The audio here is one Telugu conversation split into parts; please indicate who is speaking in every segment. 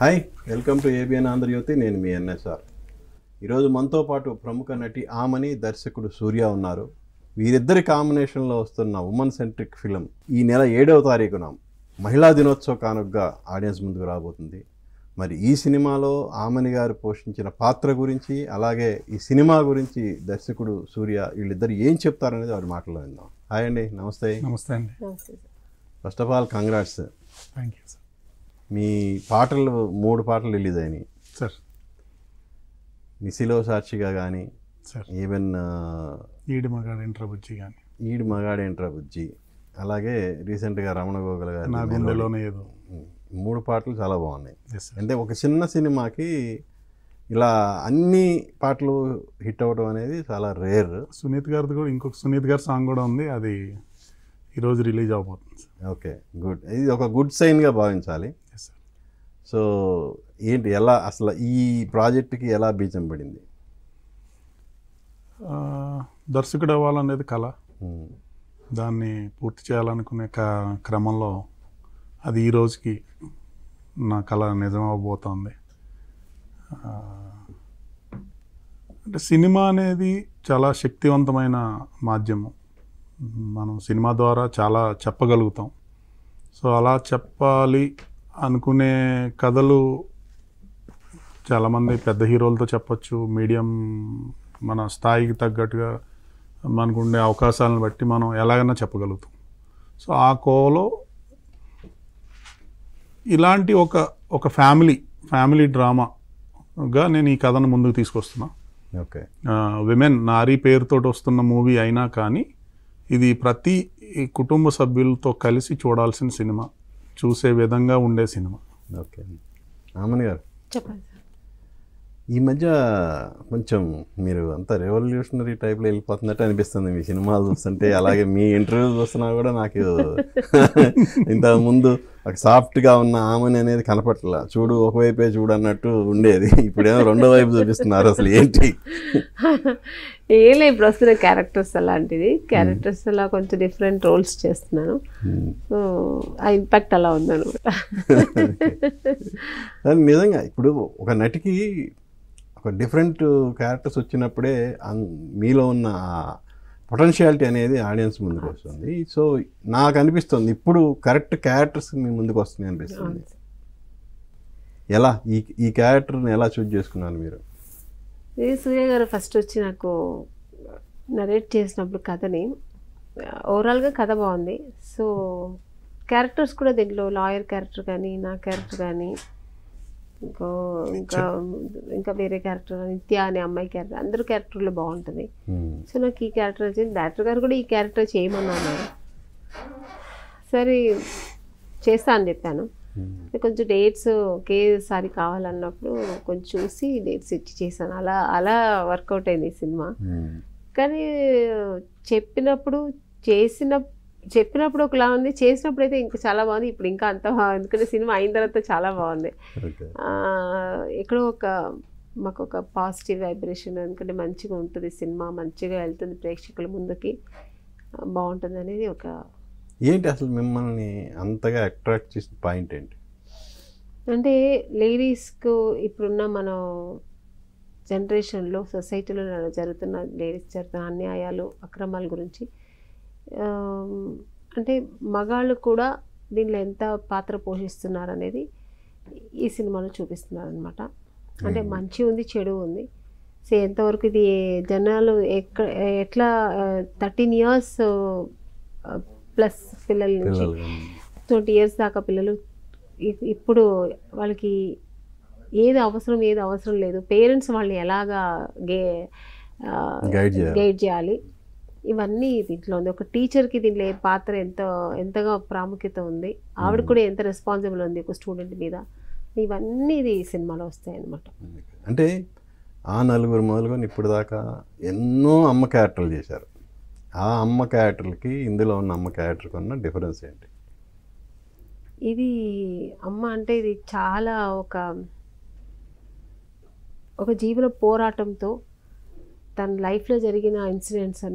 Speaker 1: Hi, welcome to ABN Andhrajyothi. నేను మీ ఎన్ఎస్ఆర్. ఈరోజు మనతో పాటు ప్రముఖ నటి ఆమని, దర్శకుడు సూర్య ఉన్నారు. వీరిద్దరి కాంబినేషన్లో వస్తున్న ఉమెన్ సెంట్రిక్ ఫిలిం ఈ నెల 7వ తారీఖున మహిళా దినోత్సవ కానుకగా ఆడియన్స్ ముందుకు రాబోతుంది. మరి ఈ సినిమాలో ఆమని గారు పోషించిన పాత్ర గురించి, అలాగే ఈ సినిమా గురించి దర్శకుడు సూర్య వీళ్ళిద్దరు ఏం చెప్తారనేది వారి మాటలో విందాం. హాయ్ అండి, నమస్తే.
Speaker 2: నమస్తే అండి.
Speaker 1: First of all congrats.
Speaker 2: Thank you sir.
Speaker 1: మీ పాటలు 3 పాటలు రిలీజ్ అయినాయి
Speaker 2: సార్.
Speaker 1: నిసిలో సాక్షిగా కానీ,
Speaker 2: సార్
Speaker 1: ఈవెన్
Speaker 2: ఈడి మగాడేంట్రా బుజ్జి కానీ,
Speaker 1: ఈడు మగాడేంట్రా బుజ్జి, అలాగే రీసెంట్గా రమణ గోగుల గారు
Speaker 2: నా గుండెలోనే ఏదో
Speaker 1: 3 పాటలు చాలా బాగున్నాయి.
Speaker 2: Yes sir.
Speaker 1: అంటే ఒక చిన్న సినిమాకి ఇలా అన్ని పాటలు హిట్ అవ్వడం అనేది చాలా రేర్.
Speaker 2: సునీత్ గారిది కూడా ఇంకొక సునీత్ గారి సాంగ్ కూడా ఉంది, అది ఈరోజు రిలీజ్ అవబోతుంది సార్.
Speaker 1: Okay, good. ఇది ఒక గుడ్ సైన్గా భావించాలి.
Speaker 2: Yes sir.
Speaker 1: సో ఏంటి, ఎలా అసలు ఈ ప్రాజెక్ట్కి ఎలా బీజం పడింది?
Speaker 2: దర్శకుడు అవ్వాలనేది కళ. దాన్ని పూర్తి చేయాలనుకునే క్రమంలో అది ఈ రోజుకి నా కళ నిజం అవ్వబోతోంది. అంటే సినిమా అనేది చాలా శక్తివంతమైన మాధ్యమం. మనం సినిమా ద్వారా చాలా చెప్పగలుగుతాం. సో అలా చెప్పాలి అనుకునే కథలు చాలామంది పెద్ద హీరోలతో చెప్పచ్చు, మీడియం మన స్థాయికి తగ్గట్టుగా మనకుండే అవకాశాలను బట్టి మనం ఎలాగైనా చెప్పగలుగుతాం. సో ఆ కోలో ఇలాంటి ఒక ఫ్యామిలీ డ్రామాగా నేను ఈ కథను ముందుకు తీసుకొస్తున్నా.
Speaker 1: ఓకే.
Speaker 2: విమెన్ నారీ పేరుతో వస్తున్న మూవీ అయినా కానీ ఇది ప్రతి కుటుంబ సభ్యులతో కలిసి చూడాల్సిన సినిమా, చూసే విధంగా ఉండే సినిమా.
Speaker 1: ఓకే. ఆమని గారు
Speaker 3: చెప్పండి.
Speaker 1: ఈ మధ్య కొంచెం మీరు అంత రెవల్యూషనరీ టైప్లో వెళ్ళిపోతున్నట్టు అనిపిస్తుంది మీ సినిమాలు చూస్తుంటే, అలాగే మీ ఇంటర్వ్యూలు చూస్తున్నా కూడా నాకు ఇంతకుముందు ఒక సాఫ్ట్గా ఉన్న ఆమని అనేది కనపట్ల, చూడు ఒకవైపే చూడు అన్నట్టు ఉండేది. ఇప్పుడేమో రెండో వైపు చూపిస్తున్నారు. అసలు ఏంటి?
Speaker 3: ఏం లేదు, ఇప్పుడు వస్తున్న క్యారెక్టర్స్ అలాంటిది. క్యారెక్టర్స్ అలా కొంచెం డిఫరెంట్ రోల్స్ చేస్తున్నాను. సో ఆ ఇంపాక్ట్ అలా ఉందన్నమాట.
Speaker 1: నిజంగా ఇప్పుడు ఒక నటికి ఒక డిఫరెంట్ క్యారెక్టర్స్ వచ్చినప్పుడే మీలో ఉన్న పొటెన్షియాలిటీ అనేది ఆడియన్స్ ముందుకు వస్తుంది. సో నాకు అనిపిస్తుంది ఇప్పుడు కరెక్ట్ క్యారెక్టర్స్ మీ ముందుకు వస్తున్నాయి అనిపిస్తుంది. ఎలా ఈ క్యారెక్టర్ని ఎలా చూజ్ చేసుకున్నారు మీరు?
Speaker 3: ఇది సూర్య గారు ఫస్ట్ వచ్చి నాకు నరేట్ చేసినప్పుడు కథని, ఓవరాల్గా కథ బాగుంది. సో క్యారెక్టర్స్ కూడా దీంట్లో లాయర్ క్యారెక్టర్ కానీ, నా క్యారెక్టర్ కానీ, ఇంకా వేరే క్యారెక్టర్ నిత్య అనే అమ్మాయి క్యారెక్టర్, అందరూ క్యారెక్టర్లో బాగుంటుంది. సో నాకు ఈ క్యారెక్టర్ వచ్చింది. డైరెక్టర్ గారు కూడా ఈ క్యారెక్టర్ చేయమన్నారు. సరే చేస్తా అని చెప్పాను. కొంచెం డేట్స్ ఒకేసారి కావాలన్నప్పుడు కొంచెం చూసి డేట్స్ ఇచ్చి చేశాను. అలా వర్కౌట్ అయింది ఈ సినిమా. కానీ చెప్పినప్పుడు ఒకలా ఉంది, చేసినప్పుడు అయితే ఇంకా చాలా బాగుంది. ఇప్పుడు ఇంకా అంత ఎందుకంటే సినిమా అయిన తర్వాత చాలా బాగుంది. ఎక్కడో మాకు ఒక పాజిటివ్ వైబ్రేషన్, ఎందుకంటే మంచిగా ఉంటుంది సినిమా, మంచిగా వెళ్తుంది ప్రేక్షకుల ముందుకి, బాగుంటుంది అనేది ఒక.
Speaker 1: ఏంటి అసలు మిమ్మల్ని అంతగా అట్రాక్ట్ చేసిన పాయింట్ ఏంటి?
Speaker 3: అంటే లేడీస్కు ఇప్పుడున్న మనం జనరేషన్లో సొసైటీలో జరుగుతున్న అన్యాయాలు, అక్రమాల గురించి, అంటే మగాళ్ళు కూడా దీనిలో ఎంత పాత్ర పోషిస్తున్నారు అనేది ఈ సినిమాలో చూపిస్తున్నారు అనమాట. అంటే మంచి ఉంది, చెడు ఉంది. సో ఎంతవరకు ఇది జనాలు ఎట్లా 13 years ప్లస్ పిల్లల నుంచి 20 years దాకా పిల్లలు ఇప్పుడు వాళ్ళకి ఏది అవసరం లేదు, పేరెంట్స్ వాళ్ళని ఎలాగా గైడ్ చేయాలి, ఇవన్నీ దీంట్లో ఉంది. ఒక టీచర్కి దీంట్లో ఏ పాత్ర ఎంతగా ప్రాముఖ్యత ఉంది, ఆవిడ కూడా ఎంత రెస్పాన్సిబుల్ ఉంది ఒక స్టూడెంట్ మీద, ఇవన్నీ ఇది సినిమాలో వస్తాయి అన్నమాట.
Speaker 1: అంటే ఆ నలుగురు మొదలుకొని ఇప్పుడు దాకా ఎన్నో అమ్మ క్యారెక్టర్లు చేశారు. ఆ అమ్మ క్యారెక్టర్లకి ఇందులో ఉన్న అమ్మ క్యారెక్టర్కి ఉన్న డిఫరెన్స్ ఏంటి?
Speaker 3: ఇది అమ్మ అంటే ఇది చాలా ఒక జీవన పోరాటంతో తన లైఫ్లో జరిగిన ఇన్సిడెంట్స్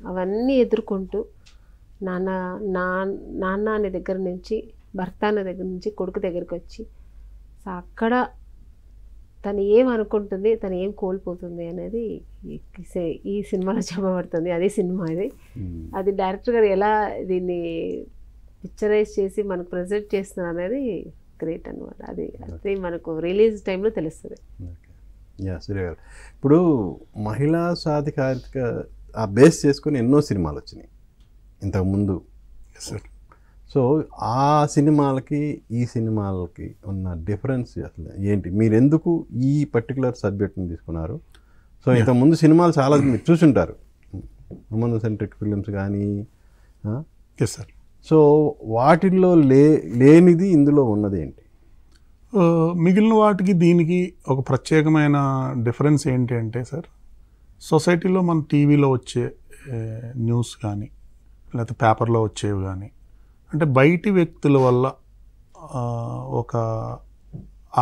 Speaker 3: అవన్నీ ఎదుర్కొంటూ నాన్న అనే దగ్గర నుంచి, భర్త అనే దగ్గర నుంచి కొడుకు దగ్గరికి వచ్చి సో అక్కడ తను ఏం అనుకుంటుంది, తను ఏం కోల్పోతుంది అనేది ఈ సినిమాలో చెప్పబడుతుంది. అదే సినిమా ఇది. అది డైరెక్టర్ గారు ఎలా దీన్ని పిక్చరైజ్ చేసి మనకు ప్రజెంట్ చేస్తున్నారు అనేది గ్రేట్ అనమాట. అది మనకు రిలీజ్ టైంలో తెలుస్తుంది.
Speaker 1: సూర్య గారు, ఇప్పుడు మహిళా సాధికారిక ఆ బేస్ చేసుకుని ఎన్నో సినిమాలు వచ్చినాయి ఇంతకుముందు. సో ఆ సినిమాలకి ఈ సినిమాలకి ఉన్న డిఫరెన్స్ అసలు ఏంటి? మీరు ఎందుకు ఈ పర్టికులర్ సబ్జెక్ట్ని తీసుకున్నారు? సో ఇంతకుముందు సినిమాలు చాలా మీరు చూసుంటారు, ఉమెన్ సెంట్రిక్ ఫిలిమ్స్ కానీ.
Speaker 2: సార్,
Speaker 1: సో వాటిల్లో లేనిది ఇందులో ఉన్నది ఏంటి?
Speaker 2: మిగిలిన వాటికి దీనికి ఒక ప్రత్యేకమైన డిఫరెన్స్ ఏంటి అంటే సార్, సొసైటీలో మన టీవీలో వచ్చే న్యూస్ కానీ లేకపోతే పేపర్లో వచ్చేవి కానీ, అంటే బయటి వ్యక్తుల వల్ల ఒక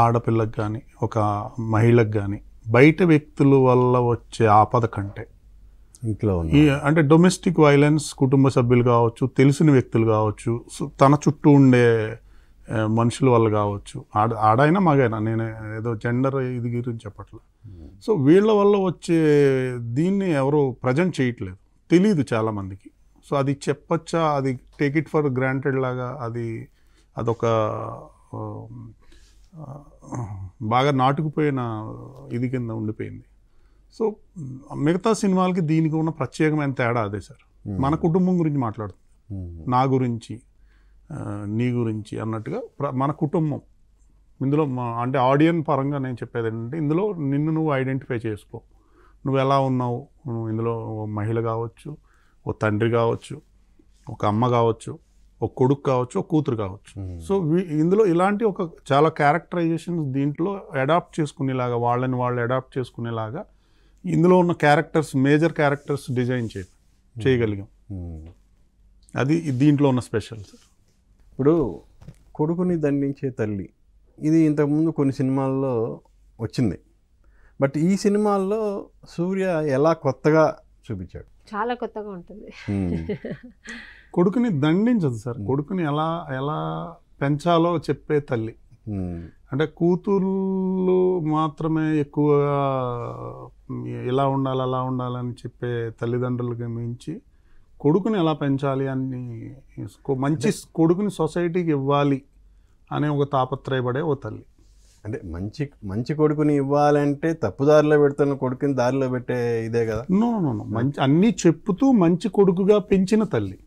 Speaker 2: ఆడపిల్లకి కానీ ఒక మహిళకు కానీ బయట వ్యక్తుల వల్ల వచ్చే ఆపద కంటే
Speaker 1: ఇంట్లో
Speaker 2: అంటే డొమెస్టిక్ వైలెన్స్, కుటుంబ సభ్యులు కావచ్చు, తెలిసిన వ్యక్తులు కావచ్చు, తన చుట్టూ ఉండే మనుషుల వల్ల కావచ్చు, ఆడైనా మగైనా, నేను ఏదో జెండర్ ఇది గురించి చెప్పట్లేదు. సో వీళ్ళ వల్ల వచ్చే దీన్ని ఎవరు ప్రజెంట్ చేయట్లేదు, తెలీదు చాలామందికి. సో అది చెప్పచ్చా, అది టేక్ ఇట్ ఫర్ గ్రాంటెడ్ లాగా అదొక బాగా నాటుకుపోయిన ఇది కింద ఉండిపోయింది. సో మిగతా సినిమాలకి దీనికి ఉన్న ప్రత్యేకమైన తేడా అదే సార్. మన కుటుంబం గురించి మాట్లాడుతుంది, నా గురించి నీ గురించి అన్నట్టుగా మన కుటుంబం ఇందులో. అంటే ఆడియన్ పరంగా నేను చెప్పేది ఏంటంటే, ఇందులో నిన్ను నువ్వు ఐడెంటిఫై చేసుకో, నువ్వు ఎలా ఉన్నావు. నువ్వు ఇందులో ఓ మహిళ కావచ్చు, ఓ తండ్రి కావచ్చు, ఒక అమ్మ కావచ్చు, ఒక కొడుకు కావచ్చు, ఒక కూతురు కావచ్చు. సో ఇందులో ఇలాంటి ఒక చాలా క్యారెక్టరైజేషన్స్ దీంట్లో అడాప్ట్ చేసుకునేలాగా, వాళ్ళని వాళ్ళు అడాప్ట్ చేసుకునేలాగా ఇందులో ఉన్న క్యారెక్టర్స్, మేజర్ క్యారెక్టర్స్ డిజైన్ చేయగలిగాం. అది దీంట్లో ఉన్న స్పెషల్ సార్.
Speaker 1: ఇప్పుడు కొడుకుని దండించే తల్లి, ఇది ఇంతకుముందు కొన్ని సినిమాల్లో వచ్చింది, బట్ ఈ సినిమాల్లో సూర్య ఎలా కొత్తగా చూపించాడు?
Speaker 3: చాలా కొత్తగా ఉంటుంది.
Speaker 2: కొడుకుని దండించదు సార్, కొడుకుని ఎలా ఎలా పెంచాలో చెప్పే తల్లి. అంటే కూతుళ్ళు మాత్రమే ఎక్కువగా ఇలా ఉండాలి అలా ఉండాలని చెప్పే తల్లిదండ్రులకి మించి కొడుకుని ఎలా పెంచాలి అని, మంచి కొడుకుని సొసైటీకి ఇవ్వాలి అనే ఒక తాపత్రయపడే ఓ తల్లి.
Speaker 1: అంటే మంచి కొడుకుని ఇవ్వాలంటే తప్పుదారిలో పెడుతున్న కొడుకుని దారిలో పెట్టే ఇదే కదా?
Speaker 2: నో, మంచి అన్నీ చెప్పుతూ మంచి కొడుకుగా పెంచిన తల్లి.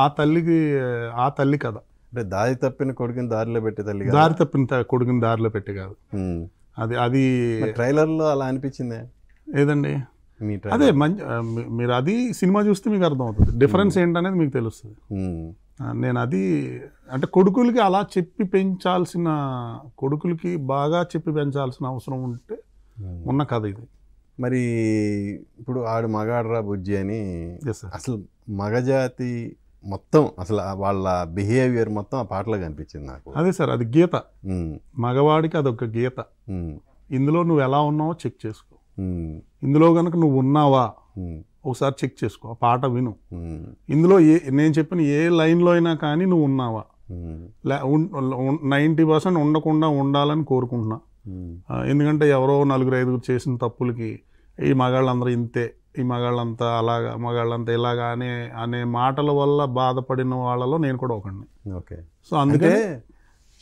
Speaker 2: ఆ తల్లి కదా.
Speaker 1: అంటే దారి తప్పిన కొడుకుని దారిలో పెట్టే తల్లి,
Speaker 2: దారి తప్పిన కొడుకుని దారిలో పెట్టి కాదు. అది
Speaker 1: ట్రైలర్లో అలా అనిపించిందే
Speaker 2: ఏదండి? అదే మీరు అది సినిమా చూస్తే మీకు అర్థమవుతుంది, డిఫరెన్స్ ఏంటనేది మీకు తెలుస్తుంది. నేను అది అంటే కొడుకులకి అలా చెప్పి పెంచాల్సిన, కొడుకులకి బాగా చెప్పి పెంచాల్సిన అవసరం ఉంటే ఉన్న కథ ఇది.
Speaker 1: మరి ఇప్పుడు ఆడు మగాడ్రా బుజ్జి అని అసలు మగజాతి మొత్తం అసలు వాళ్ళ బిహేవియర్ మొత్తం ఆ పాటలో కనిపించింది నాకు.
Speaker 2: అదే సార్, అది గీత, మగవాడికి అదొక గీత. ఇందులో నువ్వు ఎలా ఉన్నావో చెక్ చేసుకో, ఇందులో కనుక నువ్వు ఉన్నావా ఒకసారి చెక్ చేసుకో, ఆ పాట విను. ఇందులో నేను చెప్పిన ఏ లైన్లో అయినా కానీ నువ్వు ఉన్నావా, 90% ఉండకుండా ఉండాలని కోరుకుంటున్నా. ఎందుకంటే ఎవరో 4-5 చేసిన తప్పులకి ఈ మగాళ్ళందరూ ఇంతే, ఈ మగాళ్ళంతా అలాగా, మగాళ్ళంతా ఇలాగా అనే మాటల వల్ల బాధపడిన వాళ్ళలో నేను కూడా ఒకడిని.
Speaker 1: ఓకే.
Speaker 2: సో అందుకే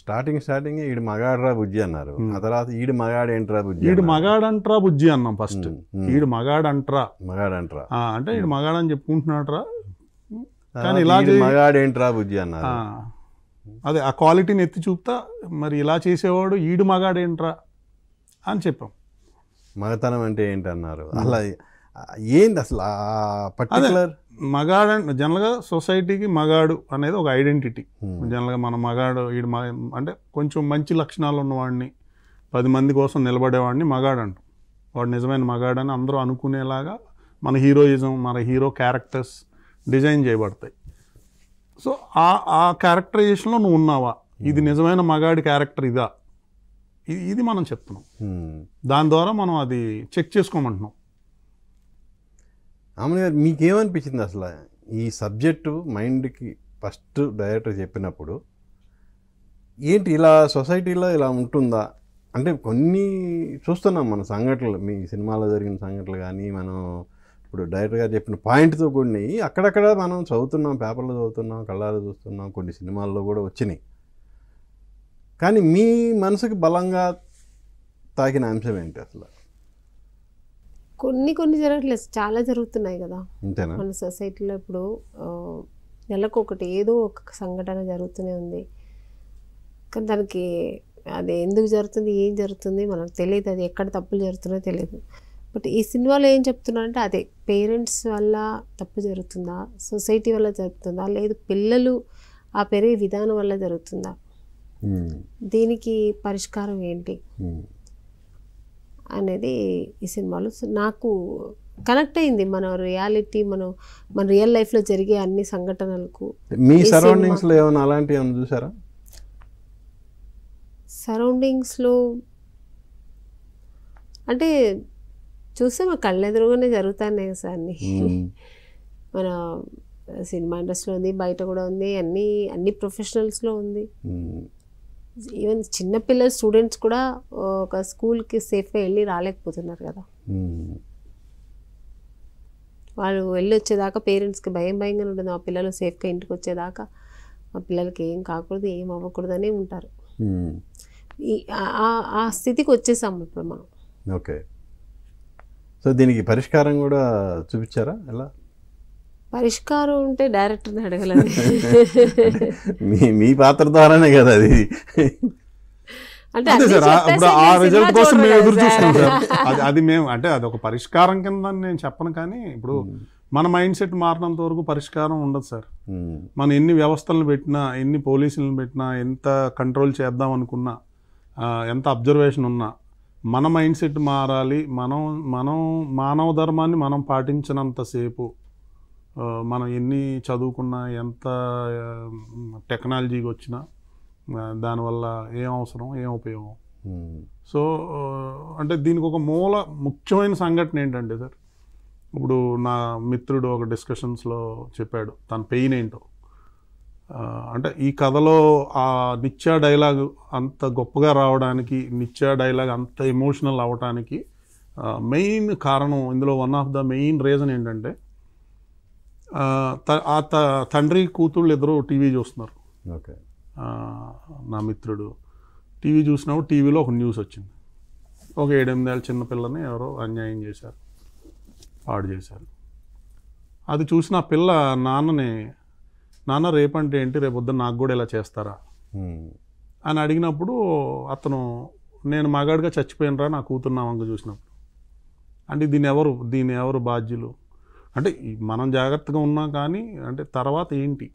Speaker 1: స్టార్టింగ్ ఈడు మగాడ్రా బుజ్జి అన్నారు, ఆ తర్వాత ఈడు మగాడేంట్రా బుజ్జి,
Speaker 2: ఈడు మగాడంట్రా బుజ్జి అన్నాం ఫస్ట్. ఈడు మగాడంట్రా అంటే ఈడు మగాడని చెప్పుకుంటున్నాడ్రా, కానీ ఇలా
Speaker 1: మగాడేంట్రా బుజ్జి అన్నారు.
Speaker 2: అదే ఆ క్వాలిటీని ఎత్తి చూపుతా, మరి ఇలా చేసేవాడు ఈడు మగాడేంట్రా అని చెప్పాం.
Speaker 1: మగతనం అంటే ఏంటన్నారు, అలా ఏంది అసలు ఆ పర్టికులర్
Speaker 2: మగాడు? జనరల్గా సొసైటీకి మగాడు అనేది ఒక ఐడెంటిటీ. జనరల్గా మన మగాడు ఈడు అంటే కొంచెం మంచి లక్షణాలు ఉన్నవాడిని, 10 మంది కోసం నిలబడేవాడిని మగాడు అంటాం. వాడు నిజమైన మగాడని అందరూ అనుకునేలాగా మన హీరోయిజం, మన హీరో క్యారెక్టర్స్ డిజైన్ చేయబడతాయి. సో ఆ క్యారెక్టరైజేషన్లో నువ్వు ఉన్నావా, ఇది నిజమైన మగాడి క్యారెక్టర్ ఇదా, ఇది మనం చెప్తున్నాం. దాని ద్వారా మనం అది చెక్ చేసుకోమంటున్నాం.
Speaker 1: ఆమె గారు, మీకేమనిపించింది అసలు ఈ సబ్జెక్టు మైండ్కి ఫస్ట్ డైరెక్టర్ చెప్పినప్పుడు? ఏంటి ఇలా సొసైటీలో ఇలా ఉంటుందా? అంటే కొన్ని చూస్తున్నాం మన సంఘటనలు, మీ సినిమాలో జరిగిన సంఘటనలు కానీ, మనం ఇప్పుడు డైరెక్టర్ గారు చెప్పిన పాయింట్తో కూడినవి అక్కడక్కడ మనం చదువుతున్నాం, పేపర్లో చదువుతున్నాం, కళ్ళారా చూస్తున్నాం, కొన్ని సినిమాల్లో కూడా వచ్చినాయి. కానీ మీ మనసుకి బలంగా తాకిన అంశం ఏంటి అసలు?
Speaker 3: కొన్ని జరగట్లేదు, చాలా జరుగుతున్నాయి కదా
Speaker 1: అంతేనా?
Speaker 3: మన సొసైటీలో. ఇప్పుడు నెలకు ఒకటి ఏదో ఒక సంఘటన జరుగుతూనే ఉంది. కానీ దానికి అది ఎందుకు జరుగుతుంది, ఏం జరుగుతుంది మనకు తెలియదు, అది ఎక్కడ తప్పులు జరుగుతున్నాయో తెలియదు. బట్ ఈ సినిమాలో ఏం చెప్తున్నారంటే అదే పేరెంట్స్ వల్ల తప్పు జరుగుతుందా, సొసైటీ వల్ల జరుగుతుందా, లేదు పిల్లలు ఆ పెరిగే విధానం వల్ల జరుగుతుందా, దీనికి పరిష్కారం ఏంటి అనేది ఈ సినిమాలో నాకు కనెక్ట్ అయింది. మన రియాలిటీ, మన రియల్ లైఫ్లో జరిగే అన్ని సంఘటనలకు.
Speaker 1: మీ సరౌండింగ్స్లో ఏమైనా అలాంటివి ఏమైనా చూసారా?
Speaker 3: సరౌండింగ్స్లో అంటే చూస్తే మా కళ్ళెదురుగానే జరుగుతున్నాయి సార్ అన్ని. మన సినిమా ఇండస్ట్రీలో ఉంది, బయట కూడా ఉంది, అన్ని ప్రొఫెషనల్స్లో ఉంది. ఈవెన్ చిన్నపిల్లల స్టూడెంట్స్ కూడా ఒక స్కూల్కి సేఫ్గా వెళ్ళి రాలేకపోతున్నారు కదా. వాళ్ళు వెళ్ళి వచ్చేదాకా పేరెంట్స్కి భయంగా ఉంటుంది. మా పిల్లలు సేఫ్గా ఇంటికి వచ్చేదాకా మా పిల్లలకి ఏం కాకూడదు, ఏం అవ్వకూడదనే ఉంటారు. ఆ స్థితికి వచ్చేసాము ఇప్పుడు మనం.
Speaker 1: ఓకే. సో దీనికి పరిష్కారం కూడా చూపించారా? ఎలా
Speaker 3: పరిష్కారం ఉంటే డైరెక్టర్ని అడగలండి.
Speaker 1: మీ పాత్ర ద్వారానే కదా అది.
Speaker 3: అంటే
Speaker 2: ఇప్పుడు ఆ రిజల్ట్ కోసం మేము ఎదురు చూస్తున్నాం సార్. అది మేము అంటే అది ఒక పరిష్కారం కింద నేను చెప్పను, కానీ ఇప్పుడు మన మైండ్ సెట్ మారినంత వరకు పరిష్కారం ఉండదు సార్. మనం ఎన్ని వ్యవస్థలను పెట్టినా, ఎన్ని పోలీసులను పెట్టినా, ఎంత కంట్రోల్ చేద్దాం అనుకున్నా, ఎంత అబ్జర్వేషన్ ఉన్నా, మన మైండ్ సెట్ మారాలి. మనం మానవ ధర్మాన్ని మనం పాటించినంతసేపు, మనం ఎన్ని చదువుకున్నా, ఎంత టెక్నాలజీకి వచ్చినా దానివల్ల ఏం అవసరం, ఏం ఉపయోగం. సో అంటే దీనికి ఒక ముఖ్యమైన సంఘటన ఏంటంటే సార్, ఇప్పుడు నా మిత్రుడు ఒక డిస్కషన్స్లో చెప్పాడు తన పెయిన్ ఏంటో. అంటే ఈ కథలో ఆ నిత్యా డైలాగ్ అంత గొప్పగా రావడానికి, నిత్యా డైలాగ్ అంత ఎమోషనల్ అవ్వటానికి మెయిన్ కారణం, ఇందులో one of the main reason ఏంటంటే తండ్రి కూతుళ్ళు ఇద్దరు టీవీ చూస్తున్నారు.
Speaker 1: ఓకే.
Speaker 2: నా మిత్రుడు టీవీ చూసినప్పుడు టీవీలో ఒక న్యూస్ వచ్చింది. ఒక 7-8 ఏళ్ళ చిన్నపిల్లని ఎవరో అన్యాయం చేశారు, పాడు చేశారు. అది చూసిన ఆ పిల్ల నాన్న రేపంటే ఏంటి, రేపొద్దు నాకు కూడా ఇలా చేస్తారా అని అడిగినప్పుడు అతను, నేను మగాడిగా చచ్చిపోయినరా నా కూతురు నా వంక చూసినప్పుడు. అంటే దీని ఎవరు బాధ్యులు అంటే మనం జాగ్రత్తగా ఉన్నాం, కానీ అంటే తర్వాత ఏంటి,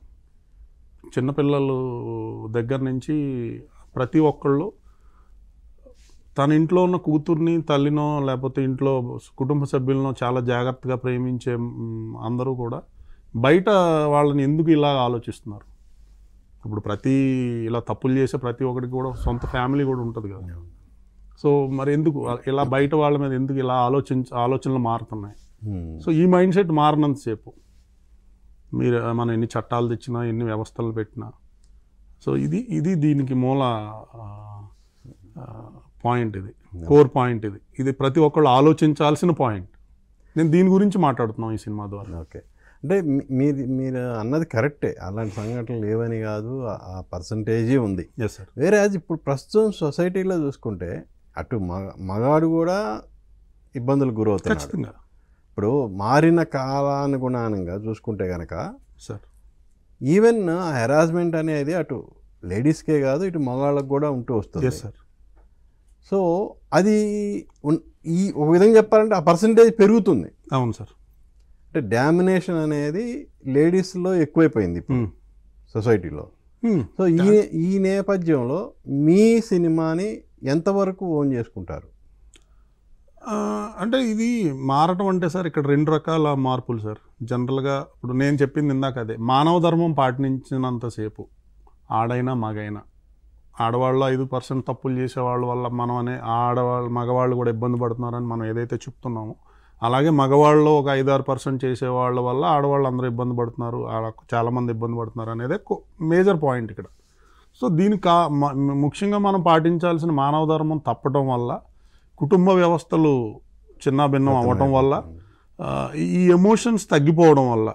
Speaker 2: చిన్నపిల్లలు దగ్గర నుంచి ప్రతి ఒక్కళ్ళు తన ఇంట్లో ఉన్న కూతుర్ని, తల్లినో లేకపోతే ఇంట్లో కుటుంబ సభ్యులనో చాలా జాగ్రత్తగా ప్రేమించే అందరూ కూడా బయట వాళ్ళని ఎందుకు ఇలా ఆలోచిస్తున్నారు? ఇప్పుడు ఇలా తప్పులు చేసే ప్రతి ఒక్కరికి కూడా సొంత ఫ్యామిలీ కూడా ఉంటుంది కదా. సో మరి ఎందుకు ఇలా బయట వాళ్ళ మీద ఎందుకు ఇలా ఆలోచనలు మారుతున్నాయి? సో ఈ మైండ్ సెట్ మారినంతసేపు మనం ఎన్ని చట్టాలు తెచ్చినా, ఎన్ని వ్యవస్థలు పెట్టినా, సో ఇది దీనికి మూల పాయింట్, ఇది కోర్ పాయింట్, ఇది ప్రతి ఒక్కళ్ళు ఆలోచించాల్సిన పాయింట్. నేను దీని గురించి మాట్లాడుతున్నాం ఈ సినిమా ద్వారా.
Speaker 1: ఓకే. అంటే మీరు అన్నది కరెక్టే, అలాంటి సంఘటనలు లేవని కాదు, ఆ పర్సంటేజీ ఉంది.
Speaker 2: Yes sir.
Speaker 1: వేరే ఇప్పుడు ప్రస్తుతం సొసైటీలో చూసుకుంటే అటు మగాడు కూడా ఇబ్బందులకు గురవుతారు
Speaker 2: ఖచ్చితంగా.
Speaker 1: ఇప్పుడు మారిన కాలానుగుణంగా చూసుకుంటే కనుక
Speaker 2: సార్,
Speaker 1: ఈవెన్ హెరాస్మెంట్ అనేది అటు లేడీస్కే కాదు, ఇటు మగవాళ్ళకు కూడా ఉంటూ వస్తుంది.
Speaker 2: Yes sir.
Speaker 1: సో అది ఒక విధంగా చెప్పాలంటే ఆ పర్సంటేజ్ పెరుగుతుంది.
Speaker 2: అవును సార్.
Speaker 1: అంటే డామినేషన్ అనేది లేడీస్లో ఎక్కువైపోయింది ఇప్పుడు సొసైటీలో. సో ఈ నేపథ్యంలో మీ సినిమాని ఎంతవరకు ఓన్ చేసుకుంటారు?
Speaker 2: అంటే ఇది మారటం అంటే సార్, ఇక్కడ 2 రకాల మార్పులు సార్. జనరల్గా ఇప్పుడు నేను చెప్పింది ఇందాక అదే, మానవ ధర్మం పాటించినంతసేపు ఆడైనా మగైనా, ఆడవాళ్ళు 5% తప్పులు చేసేవాళ్ళ వల్ల మనం మగవాళ్ళు కూడా ఇబ్బంది పడుతున్నారని మనం ఏదైతే చెప్తున్నామో, అలాగే మగవాళ్ళు ఒక 5-6% చేసేవాళ్ళ వల్ల ఆడవాళ్ళు అందరూ ఇబ్బంది పడుతున్నారు, చాలామంది ఇబ్బంది పడుతున్నారు అనేది మేజర్ పాయింట్ ఇక్కడ. సో దీనికి ముఖ్యంగా మనం పాటించాల్సిన మానవ ధర్మం తప్పటం వల్ల, కుటుంబ వ్యవస్థలు చిన్న భిన్నం అవ్వటం వల్ల, ఈ ఎమోషన్స్ తగ్గిపోవడం వల్ల,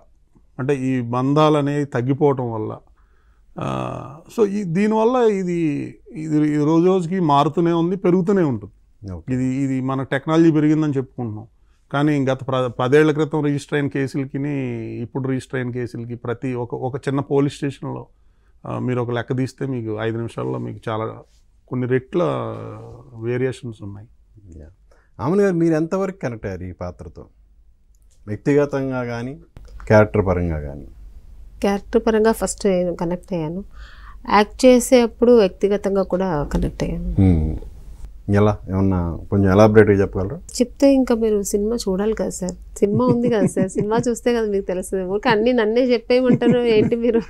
Speaker 2: అంటే ఈ బంధాలు అనేవి తగ్గిపోవటం వల్ల, సో దీనివల్ల ఇది రోజు రోజుకి మారుతూనే ఉంది, పెరుగుతూనే ఉంటుంది. ఇది మన టెక్నాలజీ పెరిగిందని చెప్పుకుంటున్నాం, కానీ గత 10 ఏళ్ల క్రితం రిజిస్టర్ అయిన కేసులకి ఇప్పుడు రిజిస్టర్ అయిన కేసులకి ప్రతి ఒక చిన్న పోలీస్ స్టేషన్లో మీరు ఒక లెక్క తీస్తే మీకు 5 నిమిషాల్లో మీకు చాలా కొన్ని రెట్ల వేరియేషన్స్ ఉన్నాయి.
Speaker 1: ఆమెను గారు, మీరు ఎంతవరకు కనెక్ట్ అయ్యారు ఈ పాత్రతో, వ్యక్తిగతంగా కానీ క్యారెక్టర్ పరంగా కానీ?
Speaker 3: క్యారెక్టర్ పరంగా ఫస్ట్ నేను కనెక్ట్ అయ్యాను, యాక్ట్ చేసేటప్పుడు వ్యక్తిగతంగా కూడా కనెక్ట్ అయ్యాను.
Speaker 1: ఎలా, ఏమన్నా కొంచెం ఎలాబరేట్గా చెప్పగలరా?
Speaker 3: చెప్తే ఇంకా మీరు సినిమా చూడాలి కదా సార్, సినిమా ఉంది కదా సార్, సినిమా చూస్తే కదా మీకు తెలుస్తుంది. ఊరికి అన్ని నన్నే చెప్పేయమంటారు ఏంటి మీరు?